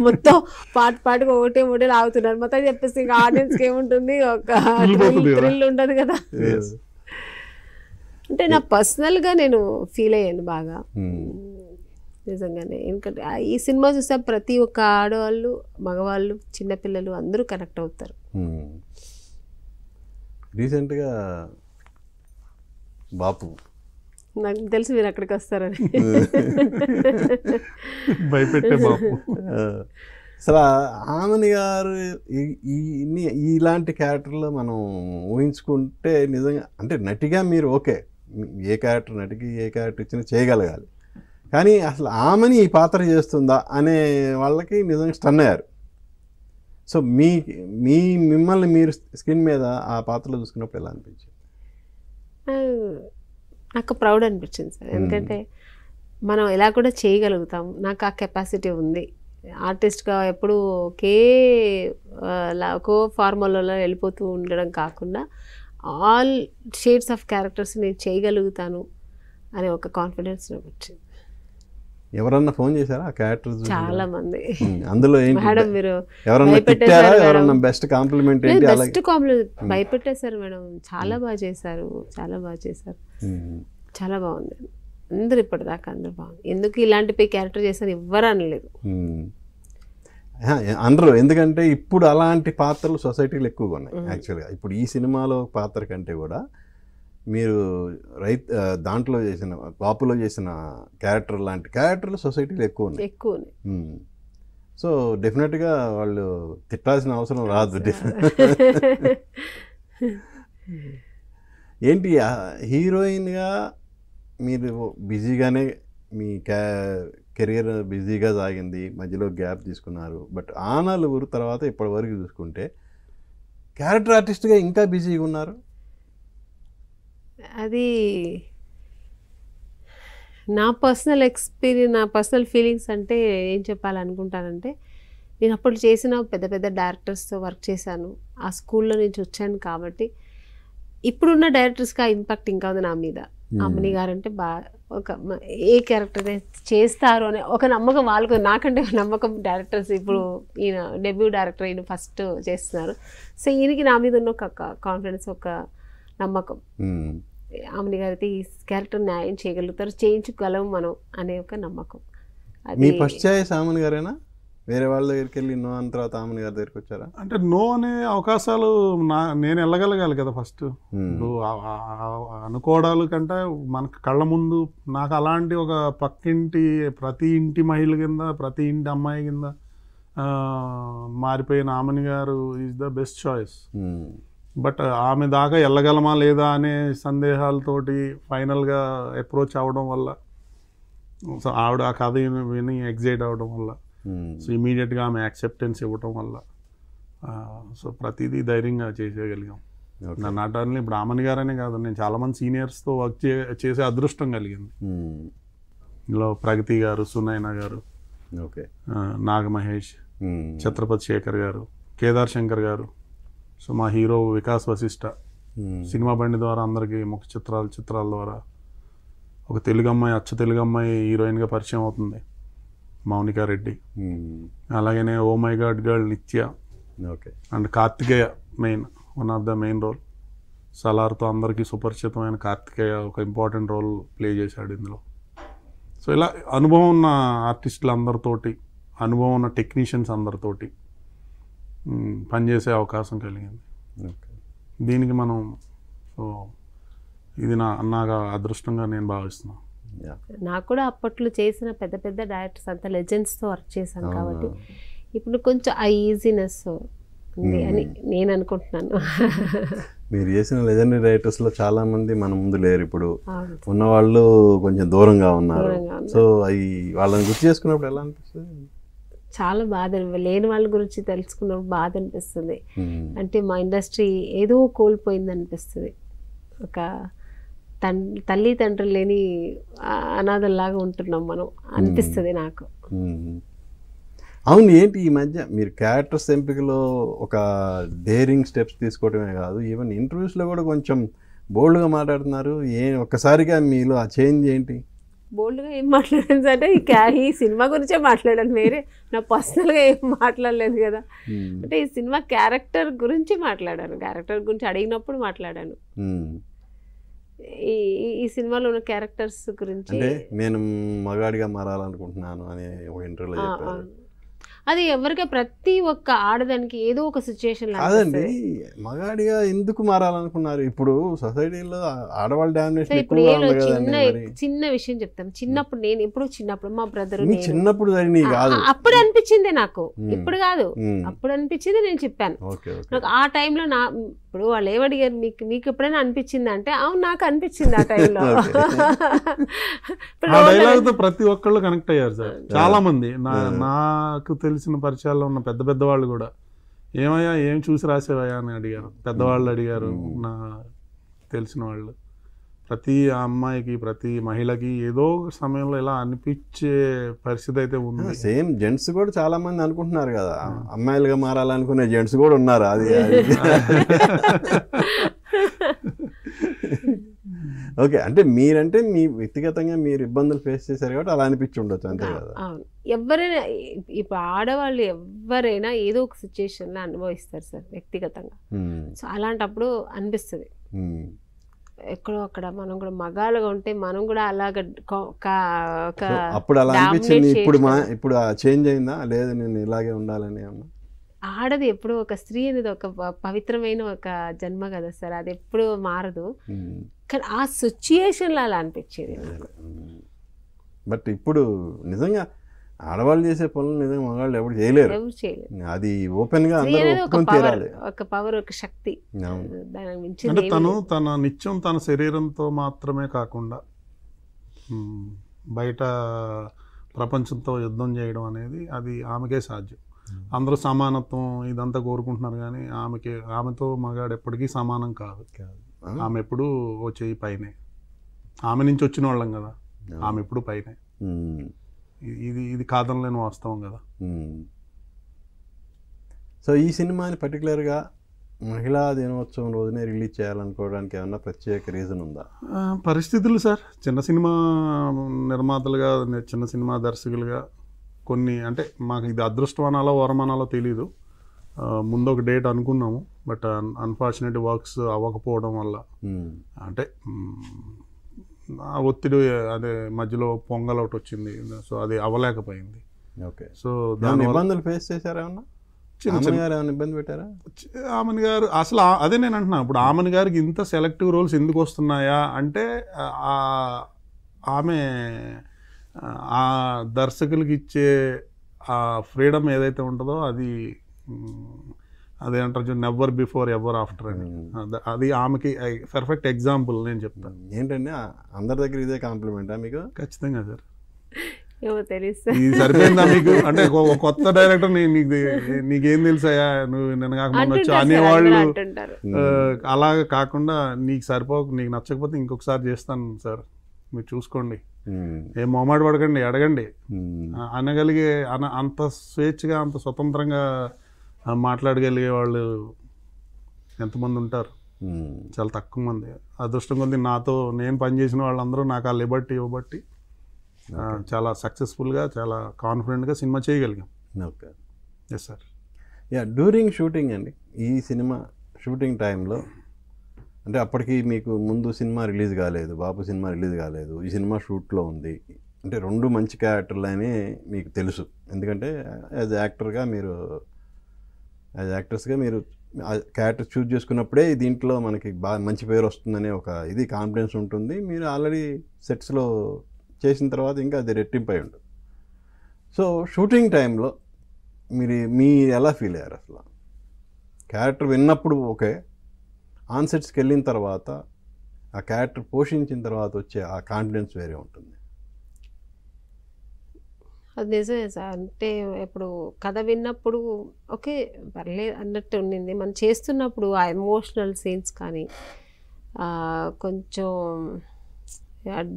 Speaker 3: మొత్తం పాటగా ఒకటే ఆగుతున్నారు, మొత్తం చెప్పేసి ఇంకా ఆడియన్స్కి ఏముంటుంది, ఒక థ్రిల్ ఉండదు కదా. అంటే నా పర్సనల్గా నేను ఫీల్ అయ్యాను బాగా నిజంగానే. ఎందుకంటే ఈ సినిమా చూస్తే ప్రతి ఒక్క ఆడవాళ్ళు, మగవాళ్ళు, చిన్నపిల్లలు అందరూ కనెక్ట్ అవుతారు.
Speaker 1: రీసెంట్గా బాపు,
Speaker 3: నాకు తెలుసు మీరు అక్కడికి వస్తారని,
Speaker 2: భయపెట్టే బాపు.
Speaker 1: అసలు ఆమెని గారు ఇలాంటి క్యారెక్టర్లో మనం ఊహించుకుంటే నిజంగా, అంటే నటిగా మీరు ఓకే, ఏ క్యారెక్టర్ నటికి ఏ క్యారెక్టర్ ఇచ్చినా చేయగలగాలి, కానీ అసలు ఆమెని ఈ పాత్ర చేస్తుందా అనే వాళ్ళకి నిజంగా స్టన్ అయ్యారు. సో మిమ్మల్ని మీరు స్క్రీన్ మీద ఆ పాత్రలో చూసుకున్నప్పుడు ఎలా అనిపించింది?
Speaker 3: నాకు ప్రౌడ్ అనిపించింది సార్, ఎందుకంటే మనం ఎలా కూడా చేయగలుగుతాం, నాకు ఆ కెపాసిటీ ఉంది. ఆర్టిస్ట్గా ఎప్పుడు ఒక్కో ఫార్ములాలో వెళ్ళిపోతూ ఉండడం కాకుండా ఆల్ షేడ్స్ ఆఫ్ క్యారెక్టర్స్ నేను చేయగలుగుతాను అనే ఒక కాన్ఫిడెన్స్ నాకు వచ్చింది.
Speaker 1: ఎవరన్నా ఫోన్ చేశారా ఆ క్యారెక్టర్?
Speaker 3: చాలా మంది.
Speaker 1: అందులో ఏంటి
Speaker 3: మేడం మీరు
Speaker 1: ఎవరన్నా తిట్టారా? ఎవరన్నా బెస్ట్ కాంప్లిమెంట్ ఏంటి?
Speaker 3: బెస్ట్ కాంప్లిమెంట్ భయపెట్టేశారు మేడం, చాలా బాగా చేశారు, చాలా బాగా చేశారు, చాలా బాగుంది. అందరు ఇప్పటిదాకా అందరు బాగుంది. ఎందుకు ఇలాంటి క్యారెక్టర్ చేశారు ఎవ్వరు అనలేదు,
Speaker 1: అనరు. ఎందుకంటే ఇప్పుడు అలాంటి పాత్రలు సొసైటీలో ఎక్కువగా ఉన్నాయి. యాక్చువల్గా ఇప్పుడు ఈ సినిమాలో పాత్ర కంటే కూడా మీరు దాంట్లో చేసిన, బాపులో చేసిన క్యారెక్టర్ లాంటి క్యారెక్టర్లు సొసైటీలో ఎక్కువ ఉన్నాయి. సో డెఫినెట్గా వాళ్ళు తిట్టాల్సిన అవసరం రాదు. ఏంటి హీరోయిన్గా మీరు బిజీగానే, మీ కెరియర్ బిజీగా సాగింది, మధ్యలో గ్యాప్ తీసుకున్నారు. బట్ ఆ 4 తర్వాత ఇప్పటి వరకు చూసుకుంటే క్యారెక్టర్ ఆర్టిస్ట్గా ఇంకా బిజీగా ఉన్నారు.
Speaker 3: అది నా పర్సనల్ ఎక్స్పీరియన్స్, నా పర్సనల్ ఫీలింగ్స్ అంటే ఏం చెప్పాలనుకుంటానంటే, నేను అప్పుడు చేసిన పెద్ద పెద్ద డైరెక్టర్స్తో వర్క్ చేశాను, ఆ స్కూల్లో నుంచి వచ్చాను కాబట్టి ఇప్పుడున్న డైరెక్టర్స్కి ఆ ఇంపాక్ట్ ఇంకా ఉంది నా మీద. అమ్మని గారంటే ఒక ఏ క్యారెక్టర్ చేస్తారు అనే ఒక నమ్మకం వాళ్ళకు, నాకంటే నమ్మకం డైరెక్టర్స్. ఇప్పుడు ఈయన డెబ్యూ డైరెక్టర్, ఈయన ఫస్ట్ చేస్తున్నారు, సో ఈయనకి నా మీద ఉన్న ఒక కాన్ఫిడెన్స్, ఒక నమ్మకం, ఆమెని గారైతే ఈ క్యారెక్టర్ న్యాయం చేయగలుగుతారు, చేయించగలం మనం అనే ఒక నమ్మకం.
Speaker 1: మీ ఫస్ట్ చాయిస్ ఆమెని గారేనా? వేరే వాళ్ళ దగ్గరికి వెళ్ళి నో అన్న తర్వాత ఆమెని గారి దగ్గరికి వచ్చారా?
Speaker 2: అంటే నో అనే అవకాశాలు నేను వెళ్ళగలగాలి కదా ఫస్ట్. అనుకోవడాలు కంటే మనకు కళ్ళ ముందు నాకు అలాంటి ఒక పక్కింటి ప్రతి ఇంటి మహిళ కింద, ప్రతి ఇంటి అమ్మాయి కింద మారిపోయిన ఆమెని గారు is the best choice. But ఆమె దాకా వెళ్ళగలమా లేదా అనే సందేహాలతోటి ఫైనల్గా అప్రోచ్ అవ్వడం వల్ల, సో ఆవిడ ఆ కథ విని ఎగ్జైట్ అవ్వడం వల్ల, సో ఇమీడియట్గా ఆమె యాక్సెప్టెన్స్ ఇవ్వటం వల్ల, సో ప్రతిదీ ధైర్యంగా చేసేయగలిగాం. నాట్ ఓన్లీ ఇప్పుడు ఆమెని గారనే కాదు, నేను చాలామంది సీనియర్స్తో వర్క్ చేసే అదృష్టం కలిగింది. ఇందులో ప్రగతి గారు, సునైనా గారు, నాగమహేష్, ఛత్రపతి శేఖర్ గారు, కేదార్ శంకర్ గారు, సో మా హీరో వికాస్ వశిష్ట, సినిమా బండి ద్వారా అందరికీ ముఖ చిత్రాల ద్వారా ఒక తెలుగు అమ్మాయి, అచ్చ తెలుగు అమ్మాయి హీరోయిన్గా పరిచయం అవుతుంది, మౌనికా రెడ్డి. అలాగనే oh my god girl Nitya, and Karthikeya main, one of the main role. సలార్తో అందరికీ సుపరిచితమైన కార్తికేయ ఒక ఇంపార్టెంట్ రోల్ ప్లే చేశాడు ఇందులో. సో ఇలా అనుభవం ఉన్న ఆర్టిస్టులు అందరితోటి, అనుభవం ఉన్న టెక్నీషియన్స్ అందరితోటి పనిచేసే అవకాశం కలిగింది.
Speaker 1: ఓకే.
Speaker 2: దీనికి మనం సో ఇది నాకు అదృష్టంగా నేను భావిస్తున్నాను.
Speaker 3: నాకు కూడా అప్పట్లో చేసిన పెద్ద పెద్ద డైరెక్టర్స్ అంతా లెజెండ్స్తో వర్క్ చేశాను కాబట్టి ఇప్పుడు కొంచెం ఆ ఈజీనెస్ ఉంది అని నేను అనుకుంటున్నాను.
Speaker 1: మీరు చేసిన లెజెండరీ రైటర్స్లో చాలామంది మన ముందు లేరు, ఇప్పుడు ఉన్నవాళ్ళు కొంచెం దూరంగా ఉన్నారు. సో అవి వాళ్ళని గుర్తు చేసుకున్నప్పుడు ఎలా అనిపిస్తుంది?
Speaker 3: చాలా బాధ, లేని వాళ్ళ గురించి తెలుసుకున్నప్పుడు బాధ అనిపిస్తుంది. అంటే మా ఇండస్ట్రీ ఏదో కోల్పోయింది అనిపిస్తుంది. ఒక తల్లి తండ్రి లేని అనాథల్లాగా ఉంటున్నాం మనం అనిపిస్తుంది నాకు.
Speaker 1: అవును, ఏంటి ఈ మధ్య మీరు క్యారెక్టర్స్ ఎంపికలో ఒక డేరింగ్ స్టెప్స్ తీసుకోవడమే కాదు, ఈవెన్ ఇంటర్వ్యూస్లో కూడా కొంచెం బోల్డ్గా మాట్లాడుతున్నారు. ఒక్కసారిగా మీలో ఆ చేంజ్ ఏంటి?
Speaker 3: బోల్డ్గా ఏం మాట్లాడాను అంటే ఈ సినిమా గురించే మాట్లాడాను, వేరే నా పర్సనల్గా ఏం మాట్లాడలేదు కదా. అంటే ఈ సినిమా క్యారెక్టర్ గురించి మాట్లాడాను, క్యారెక్టర్ గురించి అడిగినప్పుడు మాట్లాడాను. ఈ సినిమాలో ఉన్న క్యారెక్టర్స్ గురించి
Speaker 1: అంటే నేను మగాడిగా మారాలనుకుంటున్నాను అని ఒక ఇంటర్వ్యూలో చెప్పారు.
Speaker 3: అది ఎవరికే ప్రతి ఒక్క ఆడదానికి ఏదో ఒక సిచ్యుయేషన్.
Speaker 1: కాదండి, మగాడిగా ఎందుకు మారాలనుకున్నారు? ఇప్పుడు సొసైటీలో ఆడవాళ్ళ డామినేషన్
Speaker 3: ఇప్పుడు చిన్న విషయం చెప్తాను. చిన్నప్పుడు నేను చిన్నప్పుడు మా బ్రదర్
Speaker 1: చిన్నప్పుడు కాదు,
Speaker 3: అప్పుడు అనిపించింది నాకు, ఇప్పుడు కాదు, అప్పుడు అనిపించింది నేను చెప్పాను. నాకు ఆ టైంలో ఇప్పుడు వాళ్ళు ఏమడిగారు, మీకు ఎప్పుడైనా అనిపించింది అంటే అవును నాకు అనిపించింది ఆ టైంలో.
Speaker 2: ప్రతి ఒక్కళ్ళు కనెక్ట్ అయ్యారు సార్, చాలా మంది. నాకు తెలిసిన పరిచయాల్లో ఉన్న పెద్ద పెద్ద వాళ్ళు కూడా ఏమయ్యా ఏం చూసి రాసేవయ్యా అని అడిగారు, పెద్దవాళ్ళు అడిగారు. నా తెలిసిన వాళ్ళు ప్రతి అమ్మాయికి ప్రతి మహిళకి ఏదో సమయంలో ఇలా అనిపించే పరిస్థితి అయితే ఉంది.
Speaker 1: సేమ్ జెంట్స్ కూడా చాలా మంది అనుకుంటున్నారు కదా, అమ్మాయిలుగా మారాలనుకునే జెంట్స్ కూడా ఉన్నారు. అది ఓకే, అంటే మీరంటే మీ వ్యక్తిగతంగా మీరు ఇబ్బందులు ఫేస్ చేశారు కాబట్టి అలా అనిపించి ఉండొచ్చు, అంతే కదా.
Speaker 3: ఎవరైనా ఇప్పుడు ఆడవాళ్ళు ఎవరైనా ఏదో ఒక సిచ్యుయేషన్లో అనుభవిస్తారు సార్ వ్యక్తిగతంగా. సో అలాంటప్పుడు అనిపిస్తుంది ఎక్కడో అక్కడ మనం కూడా మగాలుగా ఉంటే మనం కూడా అలాగ
Speaker 1: అప్పుడు అలా అనిపించింది. ఇప్పుడు చేంజ్ అయిందా? లేదు నేను ఇలాగే ఉండాలని అన్నా.
Speaker 3: ఆడది ఎప్పుడు ఒక స్త్రీ అనేది ఒక పవిత్రమైన ఒక జన్మ కదా సార్, అది ఎప్పుడు మారదు. కానీ ఆ సిచ్యుయేషన్లో అలా అనిపించేది.
Speaker 1: బట్ ఇప్పుడు నిజంగా ఆడవాళ్ళు చేసే పనులు నిజంగా మగాళ్ళు ఎవరు చేయలేరు. అది ఓపెన్ గా
Speaker 3: ఒక పవర్, ఒక శక్తి.
Speaker 2: అంటే తన నిత్యం తన శరీరంతో మాత్రమే కాకుండా బయట ప్రపంచంతో యుద్ధం చేయడం అనేది అది ఆమెకే సాధ్యం. అందరూ సమానత్వం ఇదంతా కోరుకుంటున్నారు కానీ ఆమెతో మగాడు ఎప్పటికీ సమానం కాదు. ఆమె ఎప్పుడు ఓ చేయి పైనే, ఆమె నుంచి వచ్చిన వాళ్ళం కదా, ఆమె ఎప్పుడు పైనే. ఇది కాదనలేని వాస్తవం కదా.
Speaker 1: సో ఈ సినిమాని పర్టికులర్గా మహిళా దినోత్సవం రోజునే రిలీజ్ చేయాలనుకోవడానికి ఏమన్నా ప్రత్యేక రీజన్ ఉందా?
Speaker 2: పరిస్థితులు సార్, చిన్న సినిమా నిర్మాతలుగా, చిన్న సినిమా దర్శకులుగా కొన్ని, అంటే మాకు ఇది అదృష్టమనాలో వరమనాలో తెలీదు. ముందు ఒక డేట్ అనుకున్నాము, బట్ అన్ఫార్చునేట్ వర్క్స్ అవ్వకపోవడం వల్ల, అంటే ఒత్తిడి, అదే మధ్యలో పొంగల్ ఒకటి వచ్చింది, సో అది అవ్వలేకపోయింది.
Speaker 1: ఓకే.
Speaker 2: సో
Speaker 1: దాని ఇబ్బందులు ఫేస్ చేశారా? ఇబ్బంది పెట్టారా
Speaker 2: ఆమెన్ గారు? అసలు అదే నేను అంటున్నా, ఇప్పుడు ఆమెన్ గారికి ఇంత సెలెక్టివ్ రోల్స్ ఎందుకు వస్తున్నాయా అంటే ఆమె ఆ దర్శకులకి ఇచ్చే ఆ ఫ్రీడమ్ ఏదైతే ఉంటుందో అది అదేంటారు నెవర్ బిఫోర్ ఎవర్ ఆఫ్టర్ అని, అది ఆమెకి పర్ఫెక్ట్ ఎగ్జాంపుల్ నేను చెప్తాను.
Speaker 1: ఏంటంటే అందరి దగ్గర ఇదే కాంప్లిమెంటా మీకు?
Speaker 2: ఖచ్చితంగా సార్.
Speaker 3: ఇది
Speaker 2: సరిపోయిందా మీకు? అంటే కొత్త డైరెక్టర్ నీకేం తెలుసాయా, నువ్వు నిన్న కాకుండా వచ్చి అనేవాళ్ళు అలాగే కాకుండా నీకు నీకు నచ్చకపోతే ఇంకొకసారి చేస్తాను సార్, మీరు చూసుకోండి, ఏం మొహమాట పడకండి, అడగండి అనగలిగే, అంత స్వేచ్ఛగా అంత స్వతంత్రంగా మాట్లాడగలిగే వాళ్ళు ఎంతమంది ఉంటారు? చాలా తక్కువ మంది. అదృష్టం కొద్ది నాతో నేను పనిచేసిన వాళ్ళందరూ నాకు ఆ లిబర్టీ ఇవ్వబట్టి చాలా సక్సెస్ఫుల్గా, చాలా కాన్ఫిడెంట్గా సినిమా చేయగలిగాం.
Speaker 1: Okay.
Speaker 2: Yes sir.
Speaker 1: During shooting అండి, ఈ సినిమా షూటింగ్ టైంలో, అంటే అప్పటికి మీకు ముందు సినిమా రిలీజ్ కాలేదు, బాపు సినిమా రిలీజ్ కాలేదు, ఈ సినిమా షూట్లో ఉంది, అంటే రెండు మంచి క్యారెక్టర్లు అని మీకు తెలుసు, ఎందుకంటే యాజ్ యాక్టర్గా మీరు యాజ్ యాక్టర్స్గా మీరు క్యారెక్టర్ చూస్ చేసుకున్నప్పుడే దీంట్లో మనకి బాగా మంచి పేరు వస్తుందనే ఒక ఇది కాన్ఫిడెన్స్ ఉంటుంది. మీరు ఆల్రెడీ సెట్స్లో చేసిన తర్వాత ఇంకా అది రెట్టింపై ఉంటుంది. సో షూటింగ్ టైంలో మీరు ఎలా ఫీల్ అయ్యారు అసలు? క్యారెక్టర్ విన్నప్పుడు ఓకే, ఆన్ సెట్స్కి వెళ్ళిన తర్వాత ఆ క్యారెక్టర్ పోషించిన తర్వాత వచ్చే ఆ కాన్ఫిడెన్స్ వేరే ఉంటుంది.
Speaker 3: అది నిజమే సార్. అంటే ఇప్పుడు కథ విన్నప్పుడు ఓకే పర్లేదు అన్నట్టు ఉండింది. మనం చేస్తున్నప్పుడు ఆ ఎమోషనల్ సీన్స్ కానీ కొంచెం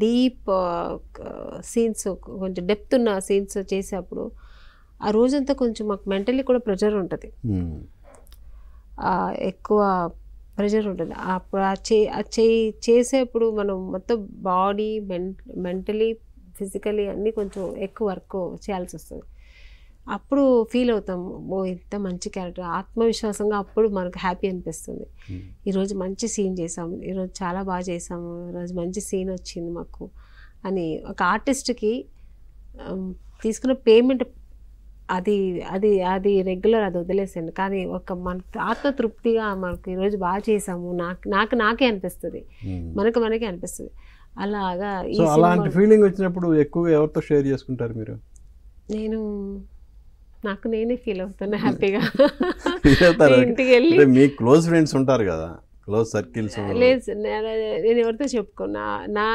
Speaker 3: డీప్ సీన్స్, కొంచెం డెప్త్ ఉన్న సీన్స్ చేసేటప్పుడు ఆ రోజంతా కొంచెం మాకు మెంటలీ కూడా ప్రెషర్ ఉంటుంది, ఎక్కువ ప్రెషర్ ఉంటుంది. అప్పుడు చేసేప్పుడు మనం మొత్తం బాడీ మెంటలీ ఫిజికలీ అన్నీ కొంచెం ఎక్కువ వర్క్ చేయాల్సి వస్తుంది. అప్పుడు ఫీల్ అవుతాం, ఓ ఇంత మంచి క్యారెక్టర్, ఆత్మవిశ్వాసంగా అప్పుడు మనకు హ్యాపీ అనిపిస్తుంది. ఈరోజు మంచి సీన్ చేసాము, ఈరోజు చాలా బాగా చేసాము, ఈరోజు మంచి సీన్ వచ్చింది మాకు అని. ఒక ఆర్టిస్ట్కి తీసుకున్న పేమెంట్ అది అది అది రెగ్యులర్, అది వదిలేసాను. కానీ ఒక మన ఆత్మతృప్తిగా మనకు ఈరోజు బాగా చేసాము నాకే అనిపిస్తుంది, మనకే అనిపిస్తుంది. అలాగా
Speaker 1: అలాంటి ఫీలింగ్ వచ్చినప్పుడు ఎక్కువగా ఎవరితో షేర్ చేసుకుంటారు మీరు?
Speaker 3: నేను నేనే ఫీల్ అవుతున్నా హ్యాపీగా. ఇంటికి వెళ్ళి
Speaker 1: మీ క్లోజ్ ఫ్రెండ్స్ ఉంటారు కదా, క్లోజ్ సర్కిల్స్?
Speaker 3: లేదు, నేను ఎవరితో చెప్పుకున్నా, నా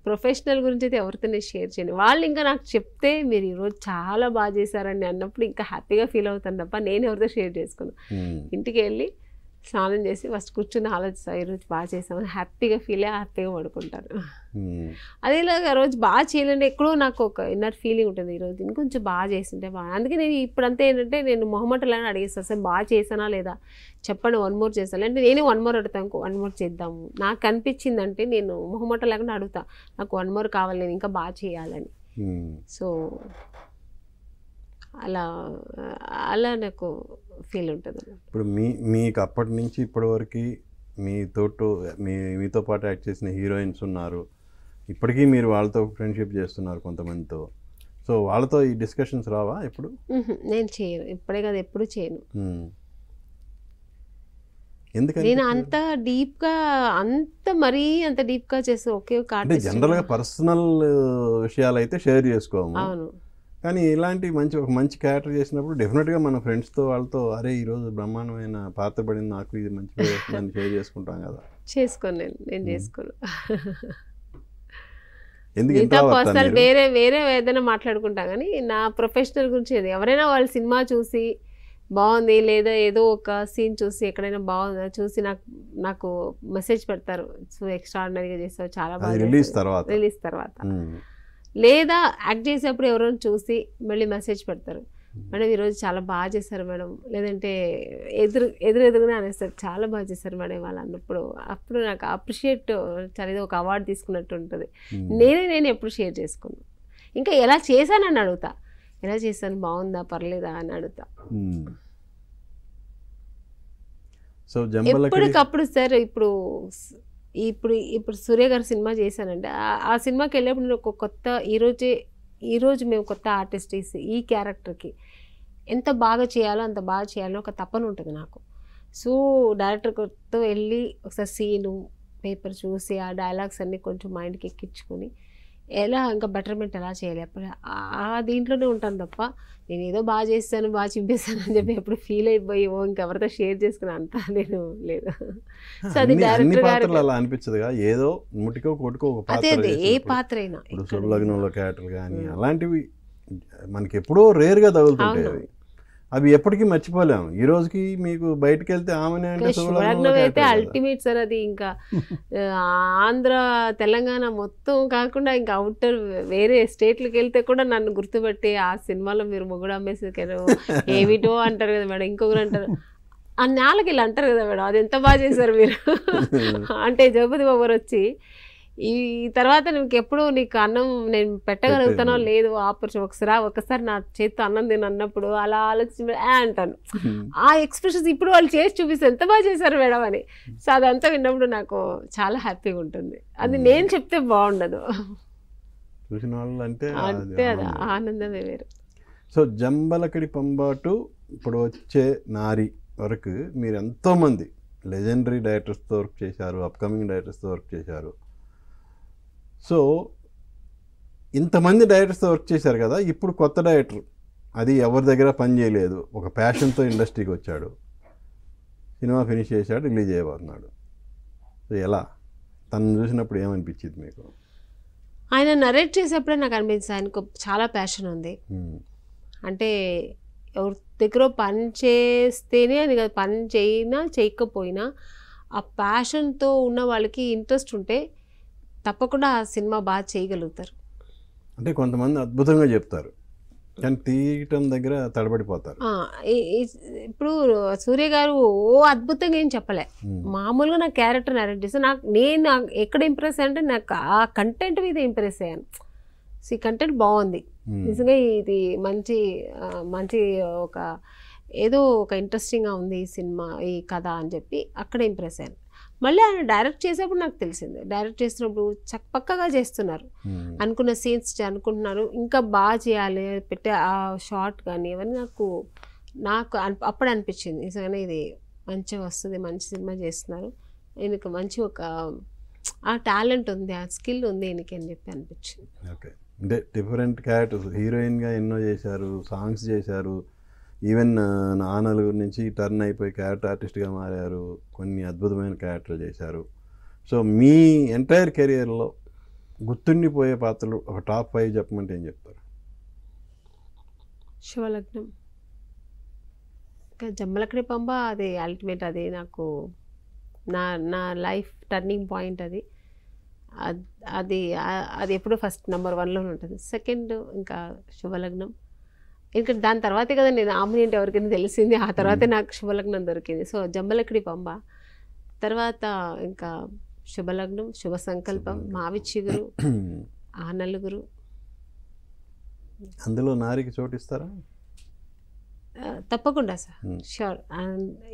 Speaker 3: ప్రొఫెషనల్ గురించి అయితే ఎవరితో నేను షేర్ చేయను. వాళ్ళు ఇంకా నాకు చెప్తే మీరు ఈరోజు చాలా బాగా చేశారని అన్నప్పుడు ఇంకా హ్యాపీగా ఫీల్ అవుతాను తప్ప నేను ఎవరితో షేర్ చేసుకున్నాను. ఇంటికి వెళ్ళి స్నానం చేసి ఫస్ట్ కూర్చుని ఆలోచిస్తాను, ఈరోజు బాగా చేసామని హ్యాపీగా ఫీల్ అయ్యి హ్యాపీగా పడుకుంటారు. అదేలాగా రోజు బాగా చేయాలంటే ఎక్కడో నాకు ఒక ఇన్నర్ ఫీలింగ్ ఉంటుంది, ఈరోజు ఇంకొంచెం బాగా చేస్తుంటే బాగా. అందుకే నేను ఇప్పుడంతా ఏంటంటే నేను మొహమాటలని అడిగేస్తాను, సార్ బాగా చేసానా లేదా చెప్పండి, 1 more చేస్తాను అంటే నేనే 1 more అడుగుతాను, 1 more చేద్దాము. నాకు అనిపించిందంటే నేను మొహమాట లేకుండా అడుగుతా, నాకు 1 more కావాలి, నేను ఇంకా బాగా చేయాలని. సో అలా నాకు ఫీల్ ఉంటుంది.
Speaker 1: ఇప్పుడు మీకు అప్పటి నుంచి ఇప్పటి వరకు మీతో పాటు యాక్ట్ చేసిన హీరోయిన్స్ ఉన్నారు, ఇప్పటికీ మీరు వాళ్ళతో ఫ్రెండ్షిప్ చేస్తున్నారు కొంతమందితో. సో వాళ్ళతో ఈ డిస్కషన్స్ రావా ఎప్పుడు?
Speaker 3: నేను చేయను, ఇప్పుడే కదా ఎప్పుడు చేయను.
Speaker 1: ఎందుకంటే
Speaker 3: నేను అంత డీప్గా అంత డీప్గా చేస్తే ఒకే ఒక
Speaker 1: అంటే జనరల్గా పర్సనల్ విషయాలు అయితే షేర్ చేసుకోము.
Speaker 3: అవును,
Speaker 1: కానీ ఇలాంటి ఒక మంచి క్యారెక్టర్ చేసినప్పుడు డెఫినెట్గా మన ఫ్రెండ్స్తో వాళ్ళతో అరే ఈరోజు బ్రహ్మాండమైన పాత్ర పడింది, నాకు ఇది మంచి పేరు వస్తుందని షేర్ చేసుకుంటాం కదా.
Speaker 3: చేసుకోను, నేను చేసుకోను.
Speaker 1: ఎందుకు
Speaker 3: పర్సనల్ వేరే ఏదైనా మాట్లాడుకుంటా, కానీ నా ప్రొఫెషనల్ గురించి ఎవరైనా వాళ్ళ సినిమా చూసి బాగుంది లేదా ఏదో ఒక సీన్ చూసి ఎక్కడైనా బాగుందా చూసి నాకు మెసేజ్ పెడతారు, సో ఎక్స్ట్రాడినరీగా చేస్తావు, చాలా బాగా రిలీజ్ తర్వాత. లేదా యాక్ట్ చేసేప్పుడు ఎవరైనా చూసి మళ్ళీ మెసేజ్ పెడతారు, మేడం ఈరోజు చాలా బాగా చేశారు మేడం, లేదంటే ఎదురుగానే అనేస్తారు, చాలా బాగా చేశారు మేడం వాళ్ళు అన్నప్పుడు. అప్పుడు నాకు అప్రిషియేట్ చాలా ఒక అవార్డు తీసుకున్నట్టు ఉంటుంది. నేను ఎప్పుడు షేర్ చేసుకోను, ఇంకా ఎలా చేశానని అడుగుతా, ఎలా చేశాను బాగుందా పర్లేదా అని అడుగుతా.
Speaker 1: సో
Speaker 3: ఎప్పటికప్పుడు సార్ ఇప్పుడు సూర్య గారి సినిమా చేశానంటే ఆ సినిమాకి వెళ్ళేప్పుడు నేను ఒక కొత్త ఈరోజు మేము కొత్త ఆర్టిస్ట్ ఈ క్యారెక్టర్కి ఎంత బాగా చేయాలో అంత బాగా చేయాలని ఒక తపన ఉంటుంది నాకు. సో డైరెక్టర్తో వెళ్ళి ఒకసారి సీను పేపర్ చూసి ఆ డైలాగ్స్ అన్నీ కొంచెం మైండ్కి ఎక్కించుకొని ఎలా ఇంకా బెటర్మెంట్ ఎలా చేయాలి అప్పుడు ఆ దీంట్లోనే ఉంటాను తప్ప నేను ఏదో బాగా చేస్తాను బాగా చింపేస్తాను అని చెప్పి ఎప్పుడు ఫీల్ అయిపోయి ఇంకెవరితో షేర్ చేసుకుని అంతా నేను లేదు. సో అది డైరెక్టర్ గారు
Speaker 1: అలా అనిపించదుగా, ఏదో ముటికో కొట్టుకో ఒక పాత్ర,
Speaker 3: అదే ఏ పాత్ర అయినా
Speaker 1: ఇప్పుడు శుభలగ్నంలో క్యారెక్టర్ కానీ అలాంటివి మనకి ఎప్పుడో రేర్గా తగులుతుంటాయి. అవి ఎప్పటికీ మర్చిపోలేము. ఈ రోజుకి మీకు బయటకు వెళ్తే ఆమెనే అంటే
Speaker 3: శుభలగ్నం అయితే అల్టిమేట్ సార్. అది ఇంకా ఆంధ్ర తెలంగాణ మొత్తం కాకుండా ఇంకా అవుటర్ వేరే స్టేట్లకు వెళ్తే కూడా నన్ను గుర్తుపెట్టి ఆ సినిమాలో మీరు మొగుడు అమ్మేసారు ఏమిటో అంటారు కదా మేడం, ఇంకొకరు అంటారు ఆ నేలకి ఇలా అంటారు కదా మేడం, అది ఎంత బాగా చేశారు మీరు అంటే జగపతి బాబు వచ్చి ఈ తర్వాత నీకు ఎప్పుడు నీకు అన్నం నేను పెట్టగలుగుతానో లేదు ఆపర్చునిటీ ఒకసారి నా చేతితో అన్నం తిని అన్నప్పుడు అలా ఆలోచించి అంటాను. ఆ ఎక్స్ప్రెషన్స్ ఇప్పుడు వాళ్ళు చేసి చూపిస్తే ఎంత బాగా చేశారు మేడం అని. సో అదంతా విన్నప్పుడు నాకు చాలా హ్యాపీగా ఉంటుంది. అది నేను చెప్తే బాగుండదు,
Speaker 1: చూసిన వాళ్ళు అంటే
Speaker 3: అది ఆనందమే వేరు.
Speaker 1: సో జంబలకడి పంబాటు ఇప్పుడు వచ్చే నారి వరకు మీరు ఎంతోమంది లెజెండరీ డైరెక్టర్స్తో వర్క్ చేశారు, అప్కమింగ్ డైరెక్టర్స్తో వర్క్ చేశారు. సో ఇంతమంది డైరెక్టర్స్తో వర్క్ చేశారు కదా, ఇప్పుడు కొత్త డైరెక్టర్ అది ఎవరి దగ్గర పని చేయలేదు, ఒక ప్యాషన్తో ఇండస్ట్రీకి వచ్చాడు, సినిమా ఫినిష్ చేశాడు, రిలీజ్ చేయబోతున్నాడు. సో ఎలా తను చూసినప్పుడు ఏమనిపించింది మీకు?
Speaker 3: ఆయన నరేట్ చేసేప్పుడే నాకు అనిపించింది ఆయనకు చాలా ప్యాషన్ ఉంది. అంటే ఎవరి దగ్గర పని చేస్తేనే అది కాదు, పని చేయినా చేయకపోయినా ఆ ప్యాషన్తో ఉన్న వాళ్ళకి ఇంట్రెస్ట్ ఉంటే తప్పకుండా ఆ సినిమా బాగా చేయగలుగుతారు.
Speaker 1: అంటే కొంతమంది అద్భుతంగా చెప్తారు కానీ తీయటం దగ్గర తడబడిపోతారు.
Speaker 3: ఇప్పుడు సూర్య గారు ఓ అద్భుతంగా ఏం చెప్పలే, మామూలుగా నా క్యారెక్టర్ నరేట్ చేస్తే నేను ఎక్కడ ఇంప్రెస్ అంటే నాకు ఆ కంటెంట్ మీద ఇంప్రెస్ అయ్యాను. ఈ కంటెంట్ బాగుంది నిజంగా, ఇది మంచి మంచి ఒక ఏదో ఒక ఇంట్రెస్టింగ్గా ఉంది ఈ సినిమా ఈ కథ అని చెప్పి అక్కడ ఇంప్రెస్ అయ్యాను. మళ్ళీ ఆయన డైరెక్ట్ చేసేప్పుడు నాకు తెలిసింది, డైరెక్ట్ చేసినప్పుడు పక్కగా చేస్తున్నారు, అనుకున్న సీన్స్ అనుకుంటున్నారు, ఇంకా బాగా చేయాలి పెట్టే ఆ షార్ట్ కానీ ఇవన్నీ నాకు అప్పుడు అనిపించింది నిజంగానే ఇది మంచిగా వస్తుంది, మంచి సినిమా చేస్తున్నారు, ఈయనకు మంచి ఒక ఆ టాలెంట్ ఉంది, ఆ స్కిల్ ఉంది ఈయనకి అని చెప్పి అనిపించింది.
Speaker 1: ఓకే, అంటే డిఫరెంట్ క్యారెక్టర్స్, హీరోయిన్గా ఎన్నో చేశారు, సాంగ్స్ చేశారు, ఈవెన్ నాన్నల నుంచి టర్న్ అయిపోయి క్యారెక్టర్ ఆర్టిస్ట్గా మారారు, కొన్ని అద్భుతమైన క్యారెక్టర్లు చేశారు. సో మీ ఎంటైర్ కెరియర్లో గుర్తుండిపోయే పాత్రలు ఒక టాప్ 5 చెప్పమంటే ఏం చెప్తారు?
Speaker 3: శివలగ్నం, ఇంకా జమ్మలక్కడి పంబ, అది అల్టిమేట్, అది నాకు నా లైఫ్ టర్నింగ్ పాయింట్ అది అది అది ఎప్పుడూ ఫస్ట్ నెంబర్ 1లోనే ఉంటుంది. సెకండ్ ఇంకా శుభలగ్నం, ఇంకా దాని తర్వాతే కదా నేను ఆమె ఏంటి ఎవరికైనా తెలిసింది, ఆ తర్వాతే నాకు శుభలగ్నం దొరికింది. సో జంబలక్కడి పంబ తర్వాత ఇంకా శుభలగ్నం, శుభ సంకల్పం, మావి చిగురు, ఆ నలుగురు.
Speaker 1: అందులో నారికి చోటిస్తారా?
Speaker 3: తప్పకుండా సార్, ష్యూర్.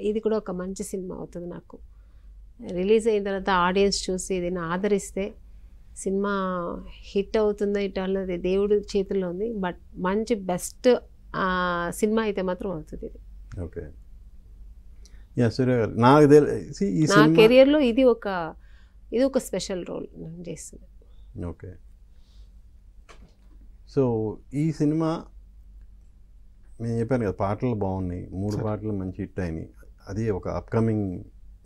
Speaker 3: ఇది కూడా ఒక మంచి సినిమా అవుతుంది. నాకు రిలీజ్ అయిన తర్వాత ఆడియన్స్ చూసి దీన్ని ఆదరిస్తే సినిమా హిట్ అవుతుందో హిట్ అన్నది దేవుడి చేతుల్లో ఉంది. బట్ మంచి బెస్ట్ సినిమా అయితే మాత్రం అవుతుంది ఇది.
Speaker 1: ఓకే, సూర్య గారు, నాకు తెలిసి ఈ
Speaker 3: నా కెరియర్లో ఇది ఒక స్పెషల్ రోల్ నేను చేస్తుంది.
Speaker 1: ఓకే, సో ఈ సినిమా నేను చెప్పాను కదా, పాటలు బాగున్నాయి, 3 పాటలు మంచి హిట్ అయినాయి. అది ఒక అప్కమింగ్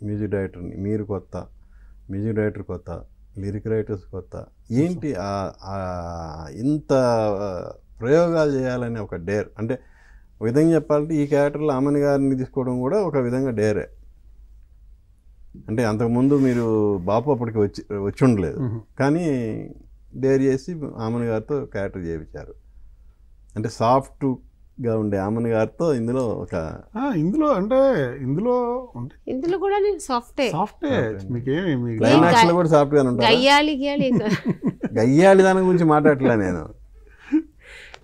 Speaker 1: మ్యూజిక్ డైరెక్టర్ని, మీరు కొత్త మ్యూజిక్ డైరెక్టర్, కొత్త లిరిక్ రైటర్స్ కొత్త, ఏంటి ఇంత ప్రయోగాలు చేయాలనే ఒక డేర్? అంటే ఒక విధంగా చెప్పాలంటే ఈ క్యారెక్టర్లో ఆమెని గారిని తీసుకోవడం కూడా ఒక విధంగా డేరే. అంటే అంతకుముందు మీరు బాపు అప్పటికి వచ్చి ఉండలేదు, కానీ డేర్ చేసి ఆమెని గారితో క్యారెక్టర్ చేయించారు. అంటే సాఫ్ట్గా ఉండే ఆమెని గారితో ఇందులో
Speaker 3: ఇందులో కూడా నేను సాఫ్ట్వేర్
Speaker 1: క్లైమాక్స్లో కూడా సాఫ్ట్వేర్ ఉంటారు. గయ్యాలి దాని గురించి మాట్లాడలే నేను,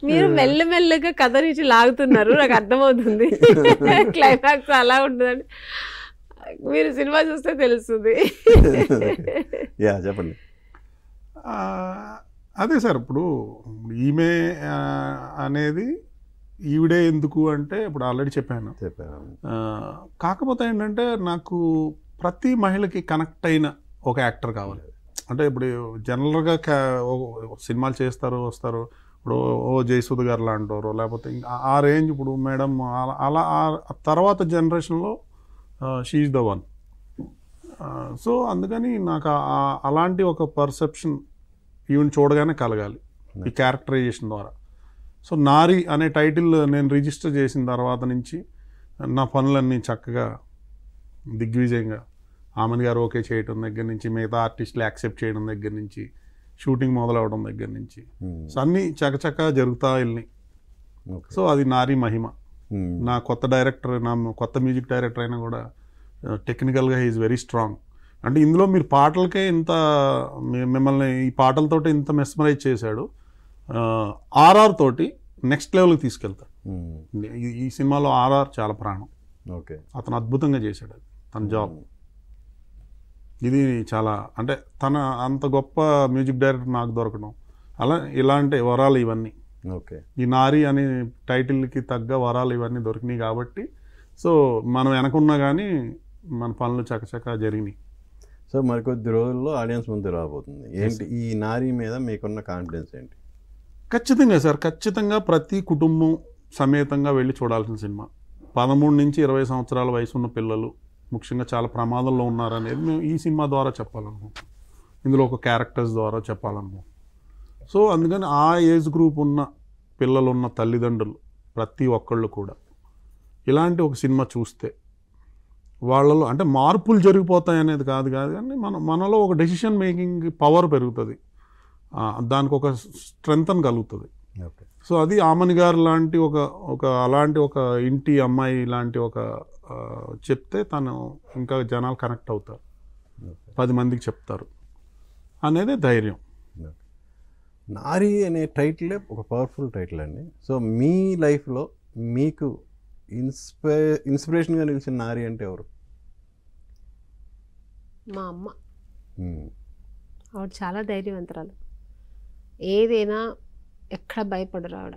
Speaker 3: మీరు మెల్లమెల్లగా కథ నుంచి లాగుతున్నారు, నాకు అర్థమవుతుంది. క్లైమాక్స్ అలా ఉంటుందండి, మీరు సినిమా చూస్తే తెలుస్తుంది.
Speaker 1: చెప్పండి.
Speaker 2: అదే సార్, ఇప్పుడు ఈమె అనేది ఈవిడే ఎందుకు అంటే ఇప్పుడు ఆల్రెడీ చెప్పాను. కాకపోతే ఏంటంటే నాకు ప్రతి మహిళకి కనెక్ట్ అయిన ఒక యాక్టర్ కావాలి. అంటే ఇప్పుడు జనరల్గా సినిమాలు చేస్తారు వస్తారు, ఇప్పుడు జయసుధ గారు లాంటారు, లేకపోతే ఆ రేంజ్. ఇప్పుడు మేడం అలా తర్వాత జనరేషన్లో she is the one. So అందుకని నాకు అలాంటి ఒక పర్సెప్షన్ ఈవెన్ చూడగానే కలగాలి ఈ క్యారెక్టరైజేషన్ ద్వారా. సో నారి అనే టైటిల్ నేను రిజిస్టర్ చేసిన తర్వాత నుంచి నా పనులన్నీ చక్కగా దిగ్విజయంగా ఆమెన్ గారు ఓకే చేయడం దగ్గర నుంచి, మిగతా ఆర్టిస్టులు యాక్సెప్ట్ చేయడం దగ్గర నుంచి, షూటింగ్ మొదలవడం దగ్గర నుంచి, సో అన్నీ చకచకా జరుగుతూ వెళ్ళినాయి. సో అది నారి మహిమ. నా కొత్త డైరెక్టర్, నా కొత్త మ్యూజిక్ డైరెక్టర్ అయినా కూడా టెక్నికల్గా హీ ఈజ్ వెరీ స్ట్రాంగ్. అంటే ఇందులో మీరు పాటలకే ఇంత మిమ్మల్ని ఈ పాటలతోటి ఇంత మెస్మరైజ్ చేశాడు, ఆర్ఆర్ తోటి నెక్స్ట్ లెవెల్కి తీసుకెళ్తాడు. ఈ సినిమాలో ఆర్ఆర్ చాలా ప్రాణం.
Speaker 1: ఓకే,
Speaker 2: అతను అద్భుతంగా చేశాడు అది తన జాబ్. ఇది చాలా అంటే తన అంత గొప్ప మ్యూజిక్ డైరెక్టర్ నాకు దొరకడం, ఇలాంటి వరాలు ఇవన్నీ
Speaker 1: ఓకే.
Speaker 2: ఈ నారి అనే టైటిల్కి తగ్గ వరాలు ఇవన్నీ దొరికినాయి కాబట్టి సో మనం వెనకున్నా కానీ మన పనులు చకచకా జరిగినాయి.
Speaker 1: సో మరికొద్ది రోజుల్లో ఆడియన్స్ ముందు రాబోతుంది. ఏంటి ఈ నారి మీద మీకున్న కాన్ఫిడెన్స్ ఏంటి?
Speaker 2: ఖచ్చితంగా సార్, ఖచ్చితంగా ప్రతి కుటుంబం సమేతంగా వెళ్ళి చూడాల్సిన సినిమా. 13 నుంచి 20 సంవత్సరాల వయసు ఉన్న పిల్లలు ముఖ్యంగా చాలా ప్రమాదంలో ఉన్నారనేది మేము ఈ సినిమా ద్వారా చెప్పాలనుకుంటున్నాం. ఇందులో ఒక క్యారెక్టర్స్ ద్వారా చెప్పాలనుకుంటున్నాం. సో అందుకని ఆ ఏజ్ గ్రూప్ ఉన్న పిల్లలు ఉన్న తల్లిదండ్రులు ప్రతి ఒక్కళ్ళు కూడా ఇలాంటి ఒక సినిమా చూస్తే వాళ్ళలో అంటే మార్పులు జరిగిపోతాయి అనేది కాదు కానీ మనలో ఒక డెసిషన్ మేకింగ్ పవర్ పెరుగుతుంది, దానికి ఒక స్ట్రెంగ్త్ కలుగుతుంది.
Speaker 1: ఓకే.
Speaker 2: సో అది ఆమని గారు లాంటి ఒక అలాంటి ఒక ఇంటి అమ్మాయి లాంటి ఒక చెప్తే తను ఇంకా జనాలు కనెక్ట్ అవుతారు, 10 మందికి చెప్తారు అనేది ధైర్యం.
Speaker 1: నారి అనే టైటిలే ఒక పవర్ఫుల్ టైటిల్ అండి. సో మీ లైఫ్లో మీకు ఇన్స్పిరేషన్గా నిలిచిన నారి అంటే ఎవరు?
Speaker 3: మా అమ్మ. ఆవిడ చాలా ధైర్యవంతురాలు, ఏదైనా ఎక్కడ భయపడరు ఆవిడ.